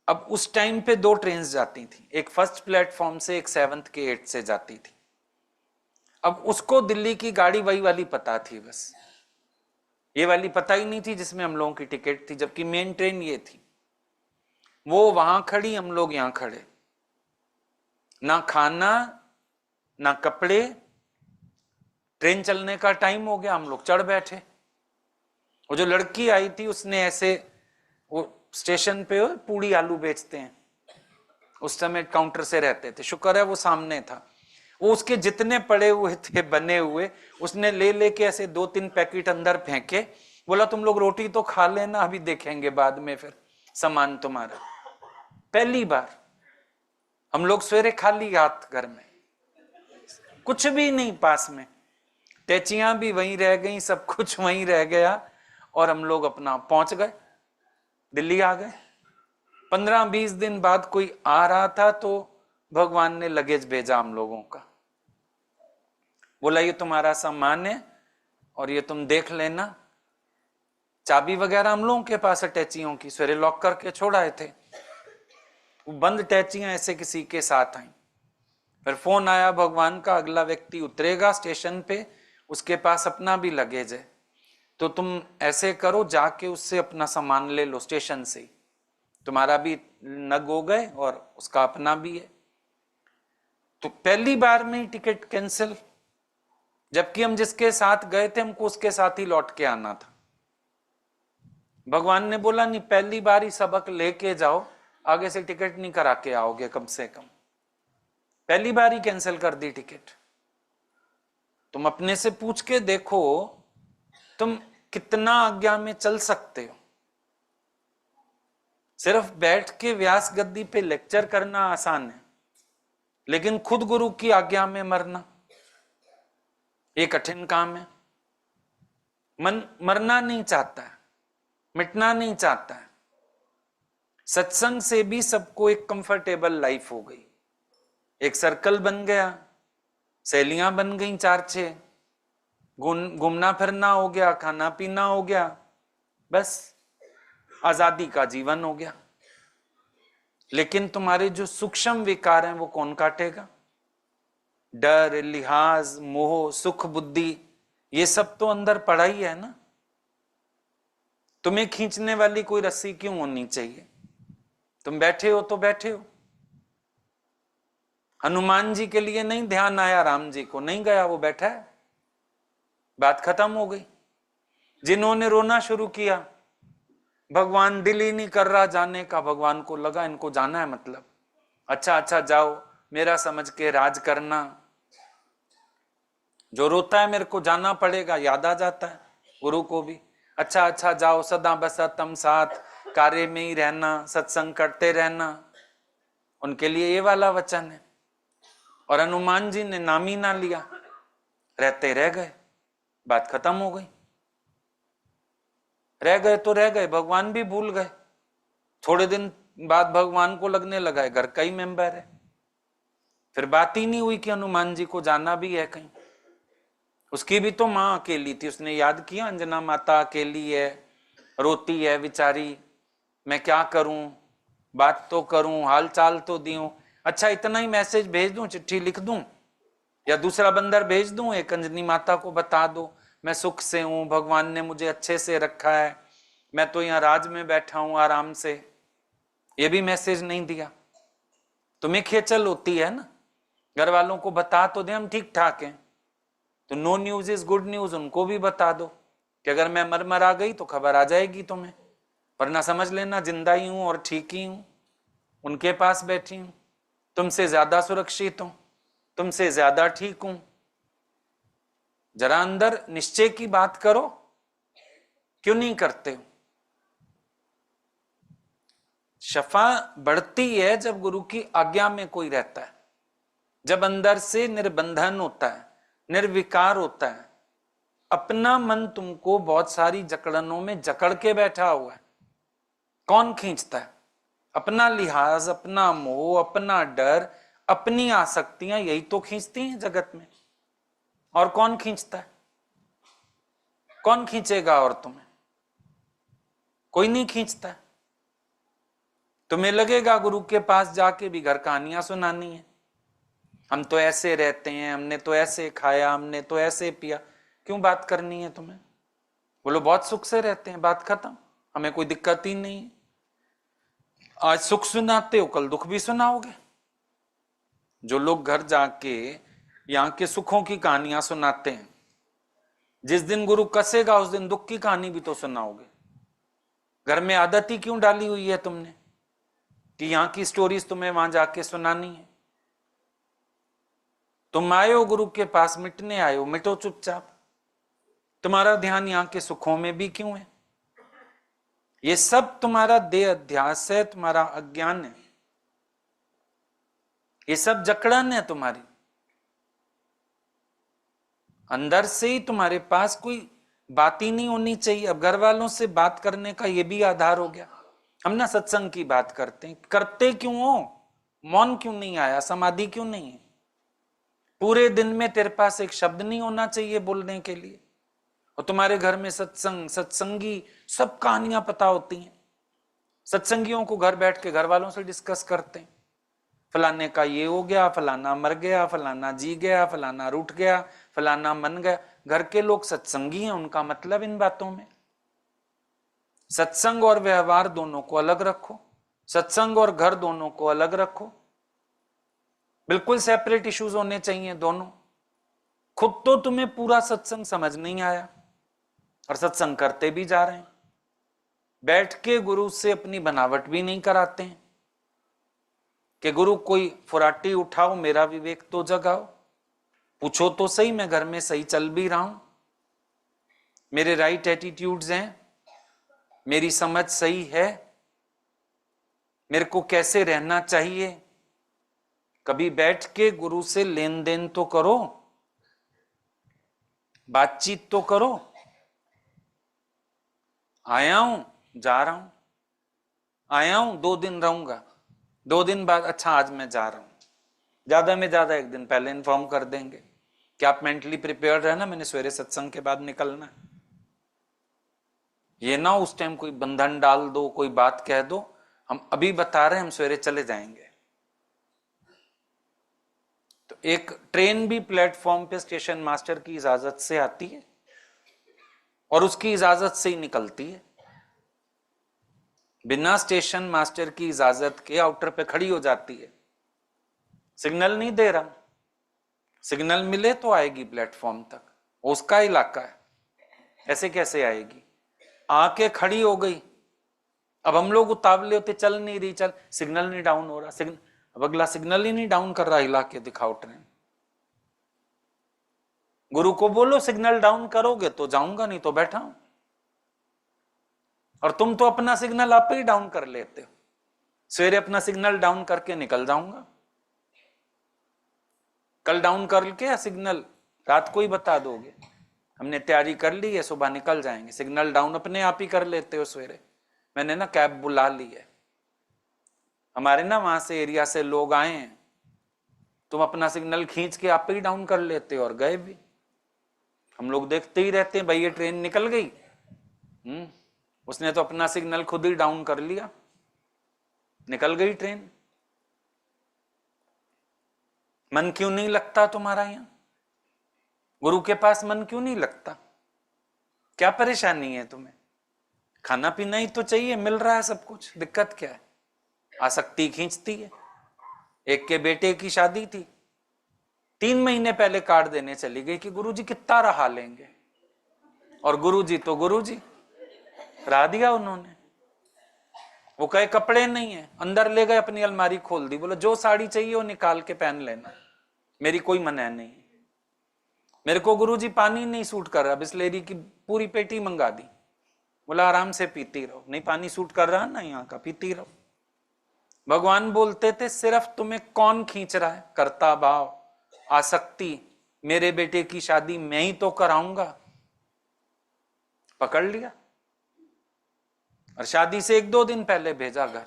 D: अब उस टाइम पे 2 ट्रेन जाती थी, एक फर्स्ट प्लेटफॉर्म से, एक 7th के 8 से जाती थी। अब उसको दिल्ली की गाड़ी वही वाली पता थी, बस ये वाली पता ही नहीं थी जिसमें हम लोगों की टिकट थी, जबकि मेन ट्रेन ये थी। वो वहां खड़ी, हम लोग यहां खड़े, ना खाना ना कपड़े। ट्रेन चलने का टाइम हो गया, हम लोग चढ़ बैठे। वो जो लड़की आई थी उसने ऐसे, वो स्टेशन पे पूड़ी आलू बेचते हैं, उस समय काउंटर से रहते थे, शुक्र है वो सामने था। वो उसके जितने पड़े हुए थे बने हुए, उसने ले लेके ऐसे 2-3 पैकेट अंदर फेंके, बोला तुम लोग रोटी तो खा लेना, अभी देखेंगे बाद में फिर सामान तुम्हारा। पहली बार हम लोग सवेरे खाली हाथ, घर में कुछ भी नहीं, पास में टैचियां भी वहीं रह गई, सब कुछ वहीं रह गया, और हम लोग अपना पहुंच गए, दिल्ली आ गए। 15-20 दिन बाद कोई आ रहा था तो भगवान ने लगेज भेजा हम लोगों का, बोला ये तुम्हारा सामान है और ये तुम देख लेना। चाबी वगैरह हम लोगों के पास है टैचियों की, सवेरे लॉक करके छोड़ आए थे। वो बंद टैचियां ऐसे किसी के साथ आई। फिर फोन आया भगवान का, अगला व्यक्ति उतरेगा स्टेशन पे, उसके पास अपना भी लगेज है, तो तुम ऐसे करो जाके उससे अपना सामान ले लो स्टेशन से, तुम्हारा भी नग हो गए और उसका अपना भी है। तो पहली बार में टिकट कैंसिल, जबकि हम जिसके साथ गए थे हमको उसके साथ ही लौट के आना था। भगवान ने बोला नहीं, पहली बार ही सबक लेके जाओ, आगे से टिकट नहीं करा के आओगे कम से कम। पहली बार ही कैंसिल कर दी टिकट। तुम अपने से पूछ के देखो तुम कितना आज्ञा में चल सकते हो। सिर्फ बैठ के व्यास गद्दी पे लेक्चर करना आसान है, लेकिन खुद गुरु की आज्ञा में मरना ये कठिन काम है। मन मरना नहीं चाहता है, मिटना नहीं चाहता है। सत्संग से भी सबको एक कंफर्टेबल लाइफ हो गई, एक सर्कल बन गया, सहेलियां बन गई 4-6, घूमना फिरना हो गया, खाना पीना हो गया, बस आजादी का जीवन हो गया। लेकिन तुम्हारे जो सूक्ष्म विकार हैं वो कौन काटेगा? डर, लिहाज, मोह, सुख, बुद्धि, ये सब तो अंदर पड़ा ही है ना। तुम्हें खींचने वाली कोई रस्सी क्यों होनी चाहिए? तुम बैठे हो तो बैठे हो। हनुमान जी के लिए नहीं ध्यान आया राम जी को, नहीं गया, वो बैठा है, बात खत्म हो गई। जिन्होंने रोना शुरू किया, भगवान दिल ही नहीं कर रहा जाने का, भगवान को लगा इनको जाना है, मतलब अच्छा जाओ, मेरा समझ के राज करना। जो रोता है मेरे को जाना पड़ेगा, याद आ जाता है गुरु को भी। अच्छा जाओ, सदा बसा तम साथ, कार्य में ही रहना, सत्संग करते रहना, उनके लिए ये वाला वचन है। और हनुमान जी ने नाम ही ना लिया, रहते रह गए, बात खत्म हो गई। रह गए तो रह गए, भगवान भी भूल गए। थोड़े दिन बाद भगवान को लगने लगा है घर का ही मेंबर है, फिर बात ही नहीं हुई कि हनुमान जी को जाना भी है कहीं। उसकी भी तो माँ अकेली थी, उसने याद किया अंजना माता अकेली है, रोती है बेचारी, मैं क्या करूं, बात तो करूं, हाल चाल तो दूं। अच्छा इतना ही मैसेज भेज दूं, चिट्ठी लिख दूं, या दूसरा बंदर भेज दूं, एक अंजनी माता को बता दो मैं सुख से हूं, भगवान ने मुझे अच्छे से रखा है, मैं तो यहाँ राज में बैठा हूं आराम से। ये भी मैसेज नहीं दिया। तुम्हें खेचल होती है ना, घर वालों को बता तो दे हम ठीक ठाक हैं, तो no news is good news उनको भी बता दो कि अगर मैं मर आ गई तो खबर आ जाएगी तुम्हें, वरना समझ लेना जिंदा ही हूं और ठीक ही हूं, उनके पास बैठी हूं, तुमसे ज्यादा सुरक्षित हूं, तुमसे ज्यादा ठीक हूं। जरा अंदर निश्चय की बात करो, क्यों नहीं करते हो? शफा बढ़ती है जब गुरु की आज्ञा में कोई रहता है, जब अंदर से निर्बंधन होता है, निर्विकार होता है। अपना मन तुमको बहुत सारी जकड़नों में जकड़ के बैठा हुआ है, कौन खींचता है? अपना लिहाज, अपना मोह, अपना डर, अपनी आसक्तियां, यही तो खींचती हैं जगत में। और कौन खींचता है? कौन खींचेगा? और तुम्हें कोई नहीं खींचता है। तुम्हें लगेगा गुरु के पास जाके भी घर कहानियां सुनानी है, हम तो ऐसे रहते हैं, हमने तो ऐसे खाया, हमने तो ऐसे पिया। क्यों बात करनी है तुम्हें? बोलो बहुत सुख से रहते हैं, बात खत्म, हमें कोई दिक्कत ही नहीं है। आज सुख सुनाते हो, कल दुख भी सुनाओगे। जो लोग घर जाके यहाँ के सुखों की कहानियां सुनाते हैं, जिस दिन गुरु कसेगा उस दिन दुख की कहानी भी तो सुनाओगे। घर में आदत ही क्यों डाली हुई है तुमने कि यहाँ की स्टोरीज तुम्हें वहां जाके सुनानी है? तुम आए हो गुरु के पास, मिटने आए हो, मिटो चुपचाप। तुम्हारा ध्यान यहाँ के सुखों में भी क्यों है? ये सब तुम्हारा देह अध्यास है, तुम्हारा अज्ञान है, ये सब जकड़न है तुम्हारी। अंदर से ही तुम्हारे पास कोई बात ही नहीं होनी चाहिए। अब घर वालों से बात करने का ये भी आधार हो गया। हम ना सत्संग की बात करते हैं, करते क्यों हो? मौन क्यों नहीं आया? समाधि क्यों नहीं है? पूरे दिन में तेरे पास एक शब्द नहीं होना चाहिए बोलने के लिए? और तुम्हारे घर में सत्संग, सत्संगी, सब कहानियां पता होती हैं। सत्संगियों को घर बैठ के घर वालों से डिस्कस करते हैं, फलाने का ये हो गया, फलाना मर गया, फलाना जी गया, फलाना रूठ गया, फलाना मन गया। घर के लोग सत्संगी हैं, उनका मतलब इन बातों में। सत्संग और व्यवहार दोनों को अलग रखो, सत्संग और घर दोनों को अलग रखो, बिल्कुल सेपरेट इश्यूज होने चाहिए दोनों। खुद तो तुम्हें पूरा सत्संग समझ नहीं आया और सत्संग करते भी जा रहे हैं, बैठ के गुरु से अपनी बनावट भी नहीं कराते हैं। कि गुरु कोई फुराटी उठाओ, मेरा विवेक तो जगाओ, पूछो तो सही मैं घर में सही चल भी रहा हूं, मेरे राइट एटीट्यूड्स हैं, मेरी समझ सही है, मेरे को कैसे रहना चाहिए। कभी बैठ के गुरु से लेन देन तो करो, बातचीत तो करो। आया हूं, जा रहा हूं, आया हूं 2 दिन रहूंगा, 2 दिन बाद अच्छा आज मैं जा रहा हूं, ज्यादा में ज्यादा 1 दिन पहले इन्फॉर्म कर देंगे कि आप मेंटली प्रिपेयर रहना, मैंने सवेरे सत्संग के बाद निकलना है। ये ना उस टाइम कोई बंधन डाल दो, कोई बात कह दो, हम अभी बता रहे हैं हम सवेरे चले जाएंगे। तो एक ट्रेन भी प्लेटफॉर्म पे स्टेशन मास्टर की इजाजत से आती है और उसकी इजाजत से ही निकलती है। बिना स्टेशन मास्टर की इजाजत के आउटर पे खड़ी हो जाती है, सिग्नल नहीं दे रहा, सिग्नल मिले तो आएगी प्लेटफॉर्म तक, उसका इलाका है, ऐसे कैसे आएगी। आके खड़ी हो गई, अब हम लोग उतावले होते, चल नहीं रही, चल सिग्नल नहीं डाउन हो रहा, सिग्नल, अब अगला सिग्नल ही नहीं डाउन कर रहा, हिला के दिखाओ ट्रेन। गुरु को बोलो सिग्नल डाउन करोगे तो जाऊंगा, नहीं तो बैठा हूं। और तुम तो अपना सिग्नल आप ही डाउन कर लेते हो, सवेरे अपना सिग्नल डाउन करके निकल जाऊंगा, कल डाउन करके सिग्नल रात को ही बता दोगे, हमने तैयारी कर ली है, सुबह निकल जाएंगे। सिग्नल डाउन अपने आप ही कर लेते हो सवेरे, मैंने ना कैब बुला ली है, हमारे ना वहां से एरिया से लोग आए हैं, तुम अपना सिग्नल खींच के आप ही डाउन कर लेते हो और गए भी। हम लोग देखते ही रहते हैं, भाई ये ट्रेन निकल गई, उसने तो अपना सिग्नल खुद ही डाउन कर लिया, निकल गई ट्रेन। मन क्यों नहीं लगता तुम्हारा यहां, गुरु के पास मन क्यों नहीं लगता, क्या परेशानी है तुम्हें? खाना पीना ही तो चाहिए, मिल रहा है सब कुछ, दिक्कत क्या है? आसक्ति खींचती है। एक के बेटे की शादी थी, 3 महीने पहले कार्ड देने चली गई कि गुरुजी कितना रहा लेंगे, और गुरुजी तो गुरुजी रहा दिया उन्होंने। वो कहे कपड़े नहीं है, अंदर ले गए, अपनी अलमारी खोल दी, बोला जो साड़ी चाहिए वो निकाल के पहन लेना, मेरी कोई मनाही नहीं। मेरे को गुरुजी पानी नहीं सूट कर रहा, बिस्लेरी की पूरी पेटी मंगा दी, बोला आराम से पीती रहो, नहीं पानी सूट कर रहा ना यहाँ का, पीती रहो। भगवान बोलते थे सिर्फ तुम्हें कौन खींच रहा है, कर्ता भाव, आसक्ति, मेरे बेटे की शादी मैं ही तो कराऊंगा, पकड़ लिया और शादी से 1-2 दिन पहले भेजा घर,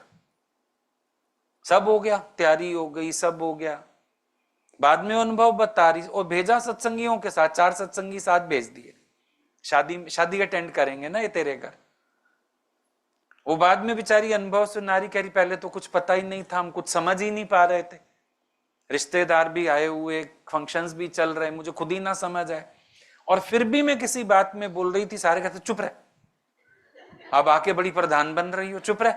D: सब हो गया, तैयारी हो गई, सब हो गया। बाद में अनुभव बता रही, और भेजा सत्संगियों के साथ, 4 सत्संगी साथ भेज दिए, शादी अटेंड करेंगे ना ये तेरे घर। वो बाद में बेचारी अनुभव सुना रही, कह रही पहले तो कुछ पता ही नहीं था, हम कुछ समझ ही नहीं पा रहे थे, रिश्तेदार भी आए हुए, फंक्शंस भी चल रहे, मुझे खुद ही ना समझ आए, और फिर भी मैं किसी बात में बोल रही थी, सारे कहते चुप रहे, अब आके बड़ी प्रधान बन रही हो, चुप रहे।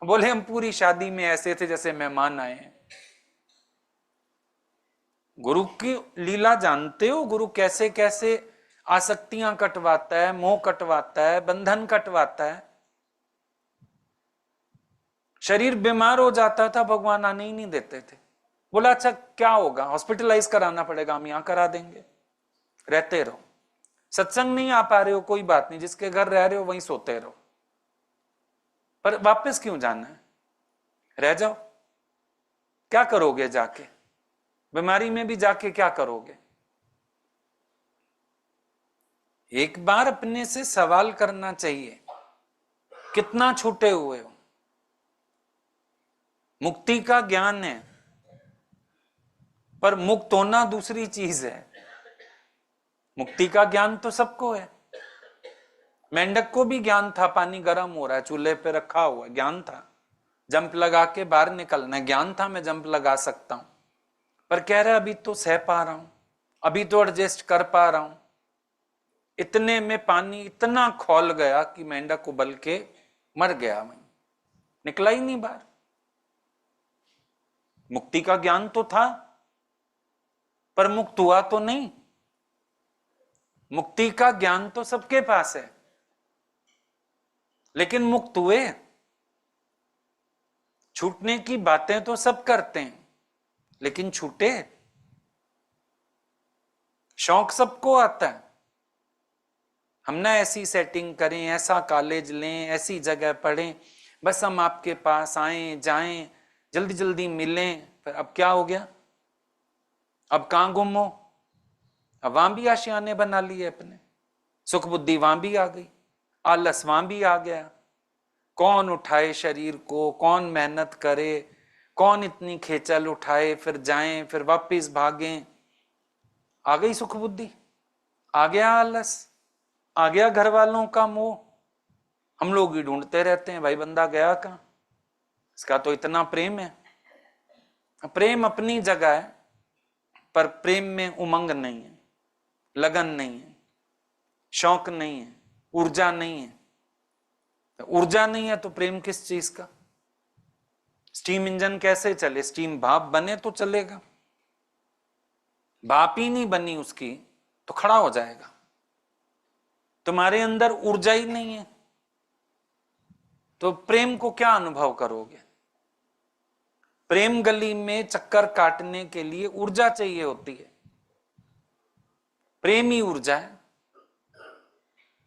D: बोले हम पूरी शादी में ऐसे थे जैसे मेहमान आए हैं। गुरु की लीला जानते हो, गुरु कैसे कैसे आसक्तियां कटवाता है, मोह कटवाता है, बंधन कटवाता है। शरीर बीमार हो जाता था, भगवान आने ही नहीं देते थे, बोला अच्छा क्या होगा, हॉस्पिटलाइज कराना पड़ेगा, हम यहां करा देंगे, रहते रहो, सत्संग नहीं आ पा रहे हो कोई बात नहीं, जिसके घर रह रहे हो वहीं सोते रहो, पर वापस क्यों जाना है, रह जाओ, क्या करोगे जाके, बीमारी में भी जाके क्या करोगे। एक बार अपने से सवाल करना चाहिए, कितना छूटे हुए हो। मुक्ति का ज्ञान है, पर मुक्त होना दूसरी चीज है। मुक्ति का ज्ञान तो सबको है, मेंढक को भी ज्ञान था, पानी गर्म हो रहा है, चूल्हे पे रखा हुआ, ज्ञान था, जंप लगा के बाहर निकलना, ज्ञान था मैं जंप लगा सकता हूं, पर कह रहा अभी तो सह पा रहा हूं, अभी तो एडजस्ट कर पा रहा हूं। इतने में पानी इतना खौल गया कि मेंढक उबल के मर गया, वहीं निकला ही नहीं बाहर। मुक्ति का ज्ञान तो था, पर मुक्त हुआ तो नहीं। मुक्ति का ज्ञान तो सबके पास है, लेकिन मुक्त हुए, छूटने की बातें तो सब करते हैं, लेकिन छूटे? शौक सबको आता है, हम ना ऐसी सेटिंग करें, ऐसा कॉलेज लें, ऐसी जगह पढ़ें, बस हम आपके पास आए जाएं, जल्दी जल्दी मिलें। फिर अब क्या हो गया? अब कहां गुम हो? अब वहां भी आशियाने बना लिए अपने, सुख बुद्धि वहां भी आ गई, आलस वहां भी आ गया। कौन उठाए शरीर को, कौन मेहनत करे, कौन इतनी खेचल उठाए, फिर जाएं फिर वापिस भागें। आ गई सुख बुद्धि, आ गया आलस, आ गया घर वालों का मोह। हम लोग ही ढूंढते रहते हैं, भाई बंदा गया कहां, इसका तो इतना प्रेम है। प्रेम अपनी जगह है, पर प्रेम में उमंग नहीं है, लगन नहीं है, शौक नहीं है, ऊर्जा नहीं है। ऊर्जा नहीं है तो प्रेम किस चीज का? स्टीम इंजन कैसे चले? स्टीम भाप बने तो चलेगा, भाप ही नहीं बनी उसकी तो खड़ा हो जाएगा। तुम्हारे अंदर ऊर्जा ही नहीं है तो प्रेम को क्या अनुभव करोगे? प्रेम गली में चक्कर काटने के लिए ऊर्जा चाहिए होती है, प्रेम ही ऊर्जा है।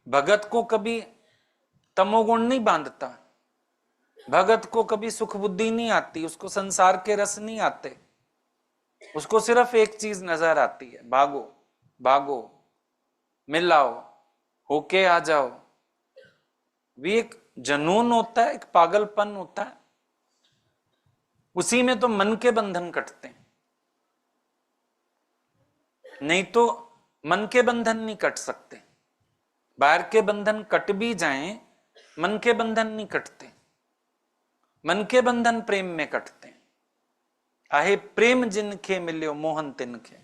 D: भगत को कभी तमोगुण नहीं बांधता, भगत को कभी सुख बुद्धि नहीं आती, उसको संसार के रस नहीं आते, उसको सिर्फ एक चीज नजर आती है, भागो भागो, मिलाओ, होके आ जाओ। भी एक जनून होता है, एक पागलपन होता है, उसी में तो मन के बंधन कटते हैं, नहीं तो मन के बंधन नहीं कट सकते। बाहर के बंधन कट भी जाएं, मन के बंधन नहीं कटते। मन के बंधन प्रेम में कटते हैं। आहे प्रेम जिनके मिल्यो मोहन तिनके,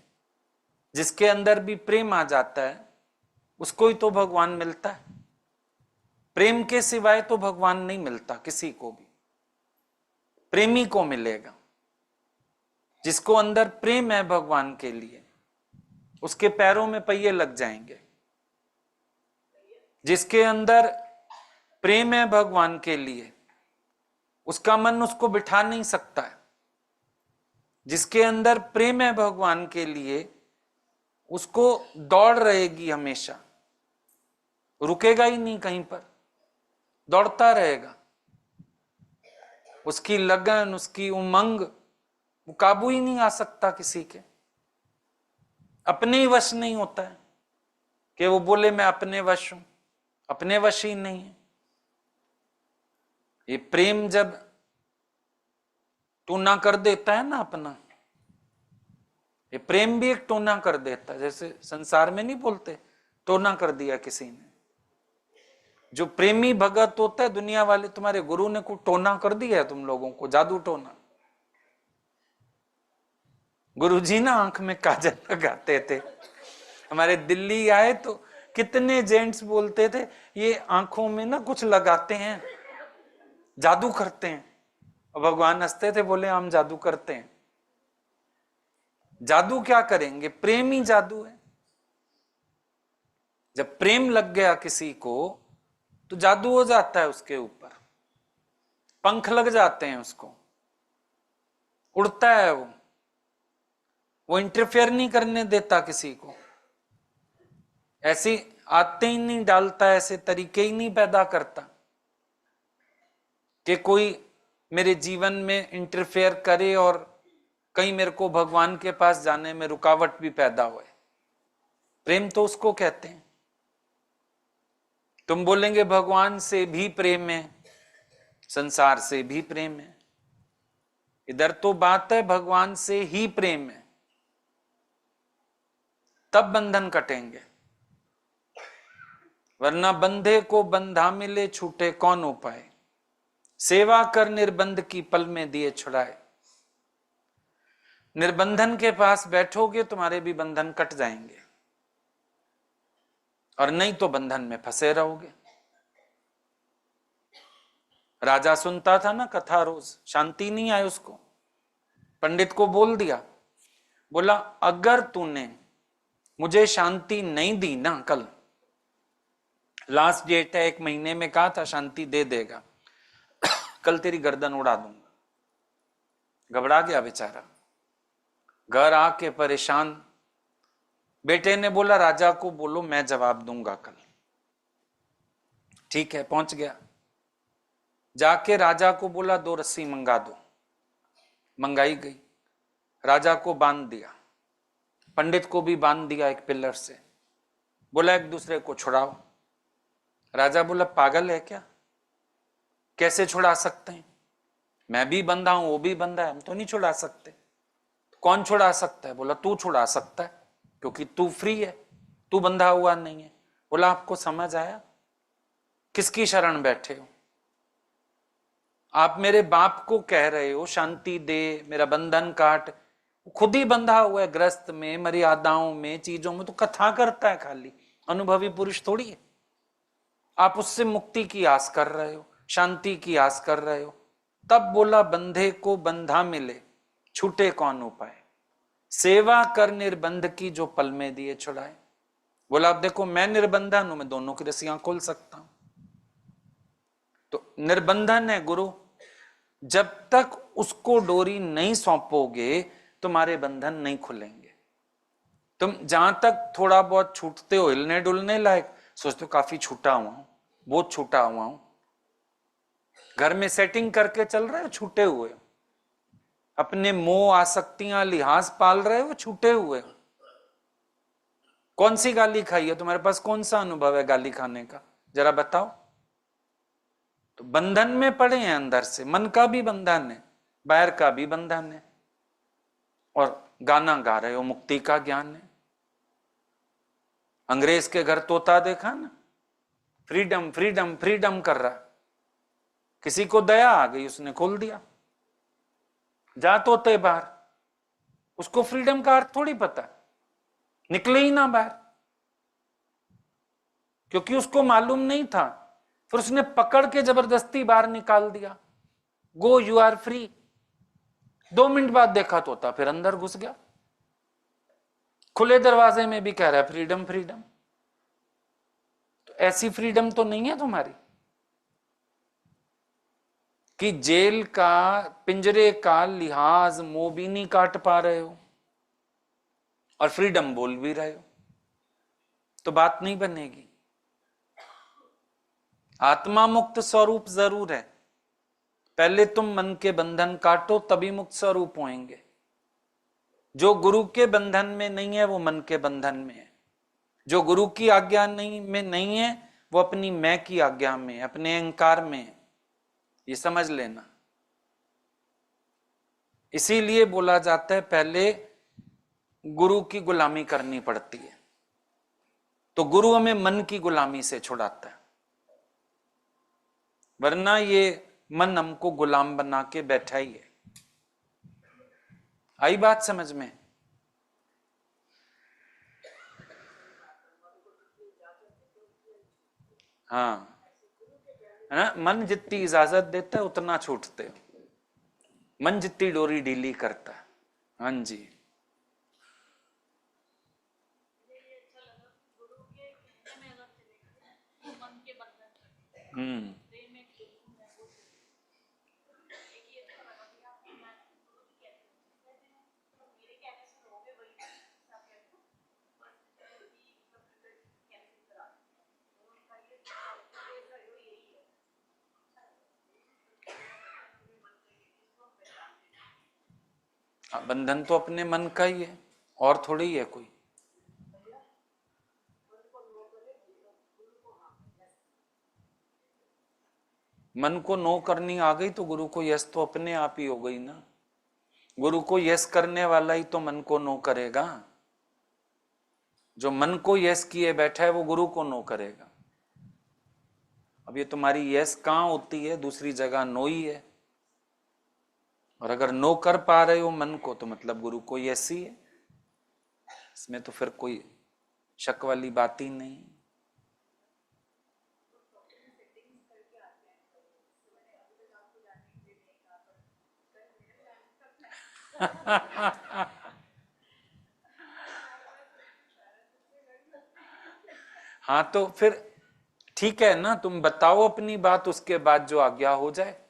D: जिसके अंदर भी प्रेम आ जाता है उसको ही तो भगवान मिलता है। प्रेम के सिवाय तो भगवान नहीं मिलता किसी को भी, प्रेमी को मिलेगा। जिसको अंदर प्रेम है भगवान के लिए, उसके पैरों में पहिए लग जाएंगे। जिसके अंदर प्रेम है भगवान के लिए, उसका मन उसको बिठा नहीं सकता है। जिसके अंदर प्रेम है भगवान के लिए, उसको दौड़ रहेगी हमेशा, रुकेगा ही नहीं कहीं पर, दौड़ता रहेगा। उसकी लगन, उसकी उमंग, वो काबू ही नहीं आ सकता किसी के, अपने ही वश नहीं होता है कि वो बोले मैं अपने वश हूं, अपने वश ही नहीं है। ये प्रेम जब टूना कर देता है ना अपना, ये प्रेम भी एक टोना कर देता है। जैसे संसार में नहीं बोलते टोना कर दिया किसी ने, जो प्रेमी भगत होता है, दुनिया वाले तुम्हारे गुरु ने को टोना कर दिया है तुम लोगों को, जादू टोना। गुरुजी ना आंख में काजल लगाते थे, हमारे दिल्ली आए तो कितने जेंट्स बोलते थे ये आंखों में ना कुछ लगाते हैं, जादू करते हैं। और भगवान हंसते थे, बोले हम जादू करते हैं। जादू क्या करेंगे? प्रेम ही जादू है। जब प्रेम लग गया किसी को तो जादू हो जाता है उसके ऊपर, पंख लग जाते हैं उसको, उड़ता है वो इंटरफेयर नहीं करने देता किसी को, ऐसी आदतें ही नहीं डालता, ऐसे तरीके ही नहीं पैदा करता कि कोई मेरे जीवन में इंटरफेयर करे और कहीं मेरे को भगवान के पास जाने में रुकावट भी पैदा होए। प्रेम तो उसको कहते हैं। तुम बोलेंगे भगवान से भी प्रेम है, संसार से भी प्रेम है। इधर तो बात है भगवान से ही प्रेम है, तब बंधन कटेंगे, वरना बंधे को बंधा मिले, छूटे कौन उपाय। सेवा कर निर्बंध की पल में दिए छुड़ाए। निर्बंधन के पास बैठोगे तुम्हारे भी बंधन कट जाएंगे, और नहीं तो बंधन में फंसे रहोगे। राजा सुनता था ना कथा रोज, शांति नहीं आई उसको। पंडित को बोल दिया, बोला अगर तूने मुझे शांति नहीं दी ना, कल लास्ट डेट है, 1 महीने में कहा था शांति दे देगा, कल तेरी गर्दन उड़ा दूंगा। घबरा गया बेचारा, घर आके परेशान। बेटे ने बोला राजा को बोलो मैं जवाब दूंगा कल। ठीक है, पहुंच गया, जाके राजा को बोला 2 रस्सी मंगा दो। मंगाई गई, राजा को बांध दिया, पंडित को भी बांध दिया एक पिलर से, बोला एक दूसरे को छुड़ाओ। राजा बोला पागल है क्या, कैसे छुड़ा सकते हैं, मैं भी बंधा हूं वो भी बंधा है, हम तो नहीं छुड़ा सकते। कौन छुड़ा सकता है, बोला तू छुड़ा सकता है क्योंकि तू फ्री है, तू बंधा हुआ नहीं है। बोला आपको समझ आया, किसकी शरण बैठे हो आप, मेरे बाप को कह रहे हो शांति दे, मेरा बंधन काट, खुद ही बंधा हुआ है ग्रस्त में, मर्यादाओं में, चीजों में, तो कथा करता है खाली, अनुभवी पुरुष थोड़ी है। आप उससे मुक्ति की आस कर रहे हो, शांति की आस कर रहे हो। तब बोला बंधे को बंधा मिले, छूटे कौन उपाय, सेवा कर निर्बंध की जो पल में दिए छुड़ाए। बोला अब देखो मैं निर्बंधन हूं, मैं दोनों की रस्सियां खोल सकता हूं। तो निर्बंधन है गुरु, जब तक उसको डोरी नहीं सौंपोगे तुम्हारे बंधन नहीं खुलेंगे। तुम जहां तक थोड़ा बहुत छूटते हो, हिलने डुलने लायक, सोचते हो काफी छूटा हुआ हूं, बहुत छूटा हुआ हूं, घर में सेटिंग करके चल रहे हो, छूटे हुए हो, अपने मोह आसक्तियां लिहाज पाल रहे हो, छूटे हुए हो। कौन सी गाली खाई है तुम्हारे पास, कौन सा अनुभव है गाली खाने का, जरा बताओ। तो बंधन में पड़े हैं अंदर से, मन का भी बंधन है, बाहर का भी बंधन है, और गाना गा रहे हो मुक्ति का ज्ञान है। अंग्रेज के घर तोता देखा ना, फ्रीडम फ्रीडम फ्रीडम कर रहा, किसी को दया आ गई उसने खोल दिया, जा तोते बाहर, उसको फ्रीडम का अर्थ थोड़ी पता, निकले ही ना बाहर, क्योंकि उसको मालूम नहीं था। फिर उसने पकड़ के जबरदस्ती बाहर निकाल दिया, go you are free. 2 minute बाद देखा तोता फिर अंदर घुस गया, खुले दरवाजे में भी कह रहा है फ्रीडम फ्रीडम। तो ऐसी फ्रीडम तो नहीं है तुम्हारी कि जेल का, पिंजरे का लिहाज मोह भी नहीं काट पा रहे हो और फ्रीडम बोल भी रहे हो, तो बात नहीं बनेगी। आत्मा मुक्त स्वरूप जरूर है, पहले तुम मन के बंधन काटो तभी मुक्त स्वरूप होंगे। जो गुरु के बंधन में नहीं है वो मन के बंधन में है, जो गुरु की आज्ञा नहीं है वो अपनी मैं की आज्ञा में, अपने अहंकार में है, ये समझ लेना। इसीलिए बोला जाता है पहले गुरु की गुलामी करनी पड़ती है, तो गुरु हमें मन की गुलामी से छुड़ाता है, वरना ये मन हमको गुलाम बना के बैठा ही है। आई बात समझ में? हाँ, है ना, मन जितनी इजाजत देता है उतना छूटते हो, मन जितनी डोरी ढीली करता है। हाँ जी, बंधन तो अपने मन का ही है और थोड़ी है कोई। मन को नो करनी आ गई तो गुरु को यस तो अपने आप ही हो गई ना। गुरु को यस करने वाला ही तो मन को नो करेगा, जो मन को यस किए बैठा है वो गुरु को नो करेगा। अब ये तुम्हारी यस कहां होती है, दूसरी जगह नो ही है, और अगर नो कर पा रहे हो मन को तो मतलब गुरु को यस ही है, इसमें तो फिर कोई शक वाली बात ही नहीं। हाँ तो फिर ठीक है ना, तुम बताओ अपनी बात, उसके बाद जो आज्ञा हो जाए।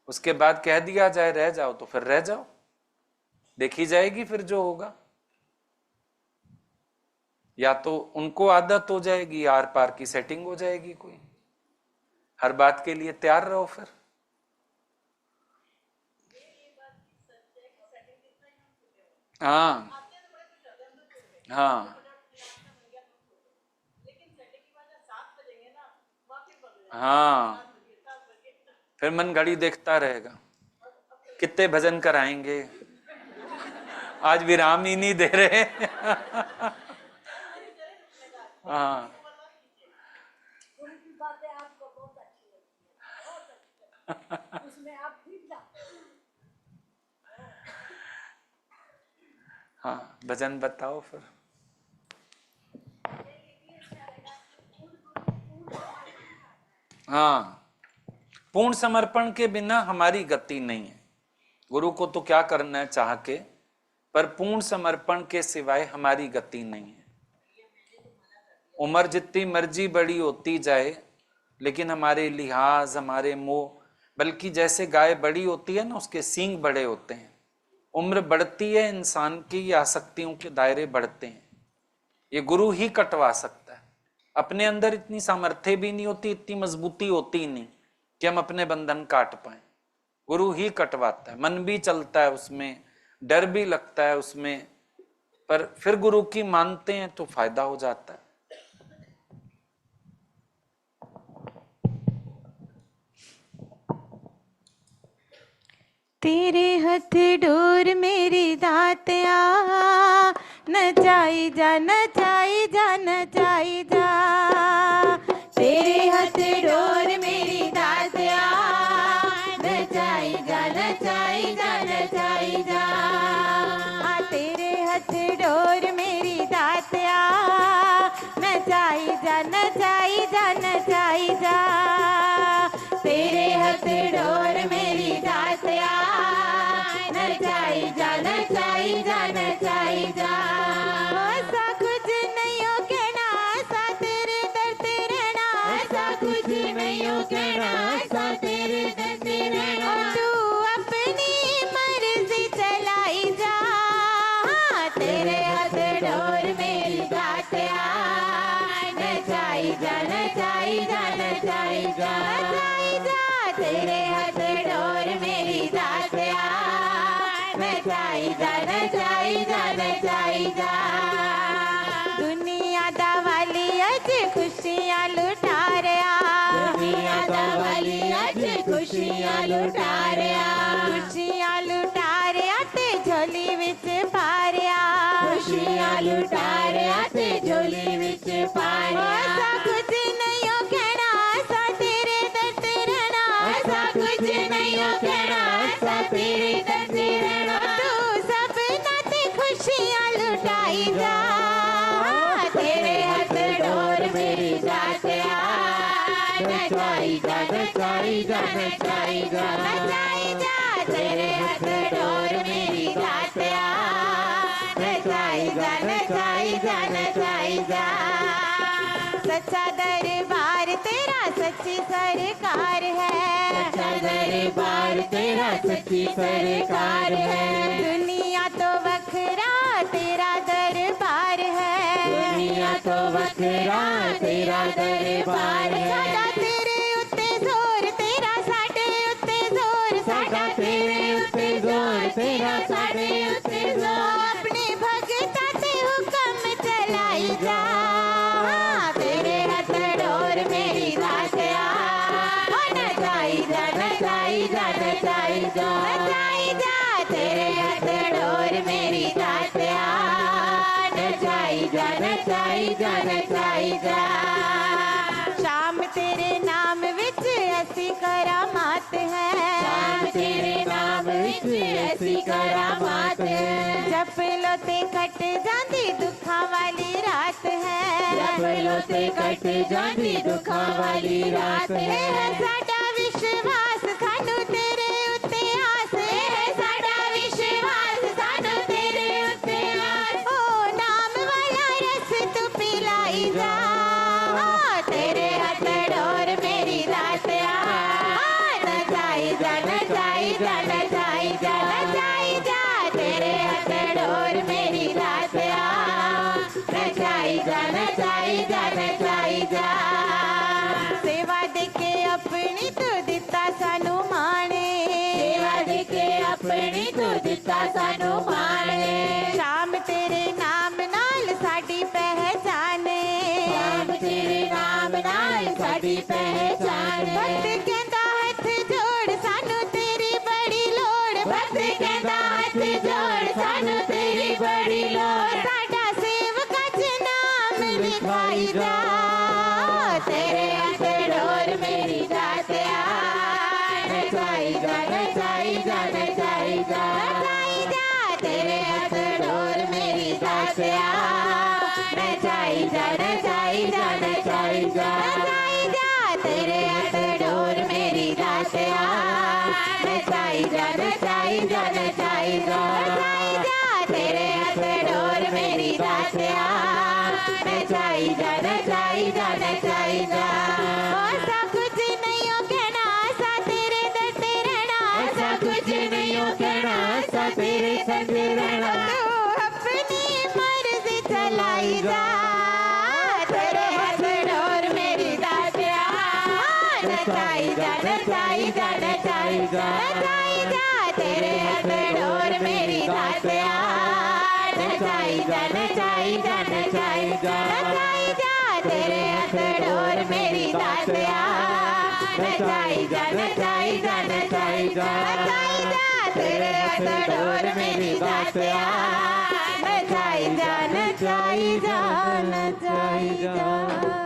D: उसके बाद कह दिया जाए रह जाओ तो फिर रह जाओ, देखी जाएगी फिर जो होगा। या तो उनको आदत हो जाएगी, आर पार की सेटिंग हो जाएगी, कोई हर बात के लिए तैयार रहो फिर। हाँ हाँ हाँ, फिर मन घड़ी देखता रहेगा कितने भजन कराएंगे, आज विराम ही नहीं दे रहे। हाँ हाँ, भजन बताओ फिर। हाँ, पूर्ण समर्पण के बिना हमारी गति नहीं है। गुरु को तो क्या करना है चाह के, पर पूर्ण समर्पण के सिवाय हमारी गति नहीं है। उम्र जितनी मर्जी बड़ी होती जाए, लेकिन हमारे लिहाज, हमारे मोह, बल्कि जैसे गाय बड़ी होती है ना, उसके सींग बड़े होते हैं। उम्र बढ़ती है इंसान की, आसक्तियों के दायरे बढ़ते हैं। ये गुरु ही कटवा सकता है। अपने अंदर इतनी सामर्थ्य भी नहीं होती, इतनी मजबूती होती ही नहीं कि हम अपने बंधन काट पाए। गुरु ही कटवाता है। मन भी चलता है उसमें, डर भी लगता है उसमें, पर फिर गुरु की मानते हैं तो फायदा हो जाता है।
E: तेरे हथ डोर मेरी दातिया, नचाई जा नचाई जा नचाई जा। तेरे हथ डोर मेरी दातिया, नचाई जा नचाई जा नचाई जा। तेरे हथ डोर मेरी दातिया, नचाई जा नचाई जा नचाई जा। तेरे हथ डोर मेरी दातिया, नचाई जा नचाई जा नचाई जा। ऐसा कुछ नहीं हो कहना, ऐसा तेरे दर तेरे ना, ऐसा कुछ नहीं हो कहना, ऐसा तेरे दर तेरे ना। तू अपनी मर्जी चलाई जा, तेरे हाथ डोर मेरी दातिया, नचाई जा नचाई जा नचाई जा नचाई जा। तेरे हाथ डोर मेरी दातिया, नचाई जा नचाई जा नचाई जा। दुनिया दा वाली अज खुशियां लुटा रहा, दुनिया दा वाली अज खुशियां लुटा रहा, खुशियां लुटा रहा ते झोली विच पा रहा, खुशियां लुटा रहा ते झोली विच पा रहा। ऐसा कुछ नहीं हो कहना, ऐसा तेरे दर तेरे ना, ऐसा कुछ नहीं हो कहना, ऐसा तेरे दर तेरे ना। तू सब नाते खुशियां लुटाई जा, तेरे हाथ डोर मेरी दातिया, नचाई जा नचाई जा नचाई जा नचाई जा। तेरे हाथ डोर मेरी दातिया, नचाई जा नचाई जा नचाई जा। सच्चा दरबार तेरा सच्ची सरकार है, सच्चा दरबार तेरा सच्ची सरकार है। दुनिया तो वखरा तेरा दरबार है, दुनिया तो वखरा तेरा दरबार है। साडा तेरे उत्ते जोर, तेरा साडे उत्ते जोर, साडा तेरे उत्ते जोर, तेरा साडे उत्ते जोर। अपने भगता ते हुक्म चलाई जा, तेरे हाथ डोर मेरी दातिया, नचाई जा नचाई जा नचाई जा नचाई जा। तेरे हाथ डोर मेरी दातिया, नचाई जा नचाई जा नचाई जा। शाम तेरे नाम विच ऐसी करामात है, शाम तेरे नाम विच ऐसी करामात है। जप लो ते कट जांदी दुखा वाली रात है, जप लो ते कट जांदी दुखा वाली रात है। साडा विश्वास सानू तेरे उत्ते आस है, साडा विश्वास सानू तेरे उत्ते आस। ओ नाम वाला रस तू पिलाई जा, तेरे हाथ डोर मेरी दातिया, नचाई जा नचाई जा नचाई जा नचाई जा तेरे हथ डोर मेरी दातिया नचाई जा नचाई जा नचाई जा सेवा देके अपनी तू दिता सानू माणे सेवा देके अपनी तू दिता सानू माणे शाम तेरे नाम नाल साडी पहचाने शाम तेरे नाम नाल साडी पहचाने भक्त कहंदा हथ जोड़ सानू तेरी बड़ी लोड़ भक्त कहंदा हथ जोड़ सानू तेरी बड़ी लोड़ साडा सेवका च नाम लिखाई जा तेरे हथ डोर मेरी दातिया नचाई जा नचाई जा नचाई जा नचाई जा तेरे हथ डोर मेरी दातिया नचाई जा नचाई जा नचाई जा नचाई जा तेरे हथ डोर मेरी दातिया नचाई जा नचाई जा नचाई जा नचाई जा तेरे हथ डोर मेरी दातिया नचाई जा नचाई जा नचाई जा ऐसा कुछ नहीं हो कहना ऐसा तेरे दर ते रहना ऐसा कुछ नहीं हो कहना ऐसा तेरे संग रहना तू अपनी मर्जी चलाई जा तेरे हाथ डोर मेरी दातिया नचाई जा नचाई जा नचाई जा नचाई जा तेरे हाथ डोर मेरी दातिया नचाई जा नचाई जा नचाई जा नचाई जा तेरे हाथ डोर मेरी दातिया नचाई जा नचाई जा नचाई जा नचाई जा तेरे हाथ डोर मेरी दातिया नचाई जा नचाई जा नचाई जा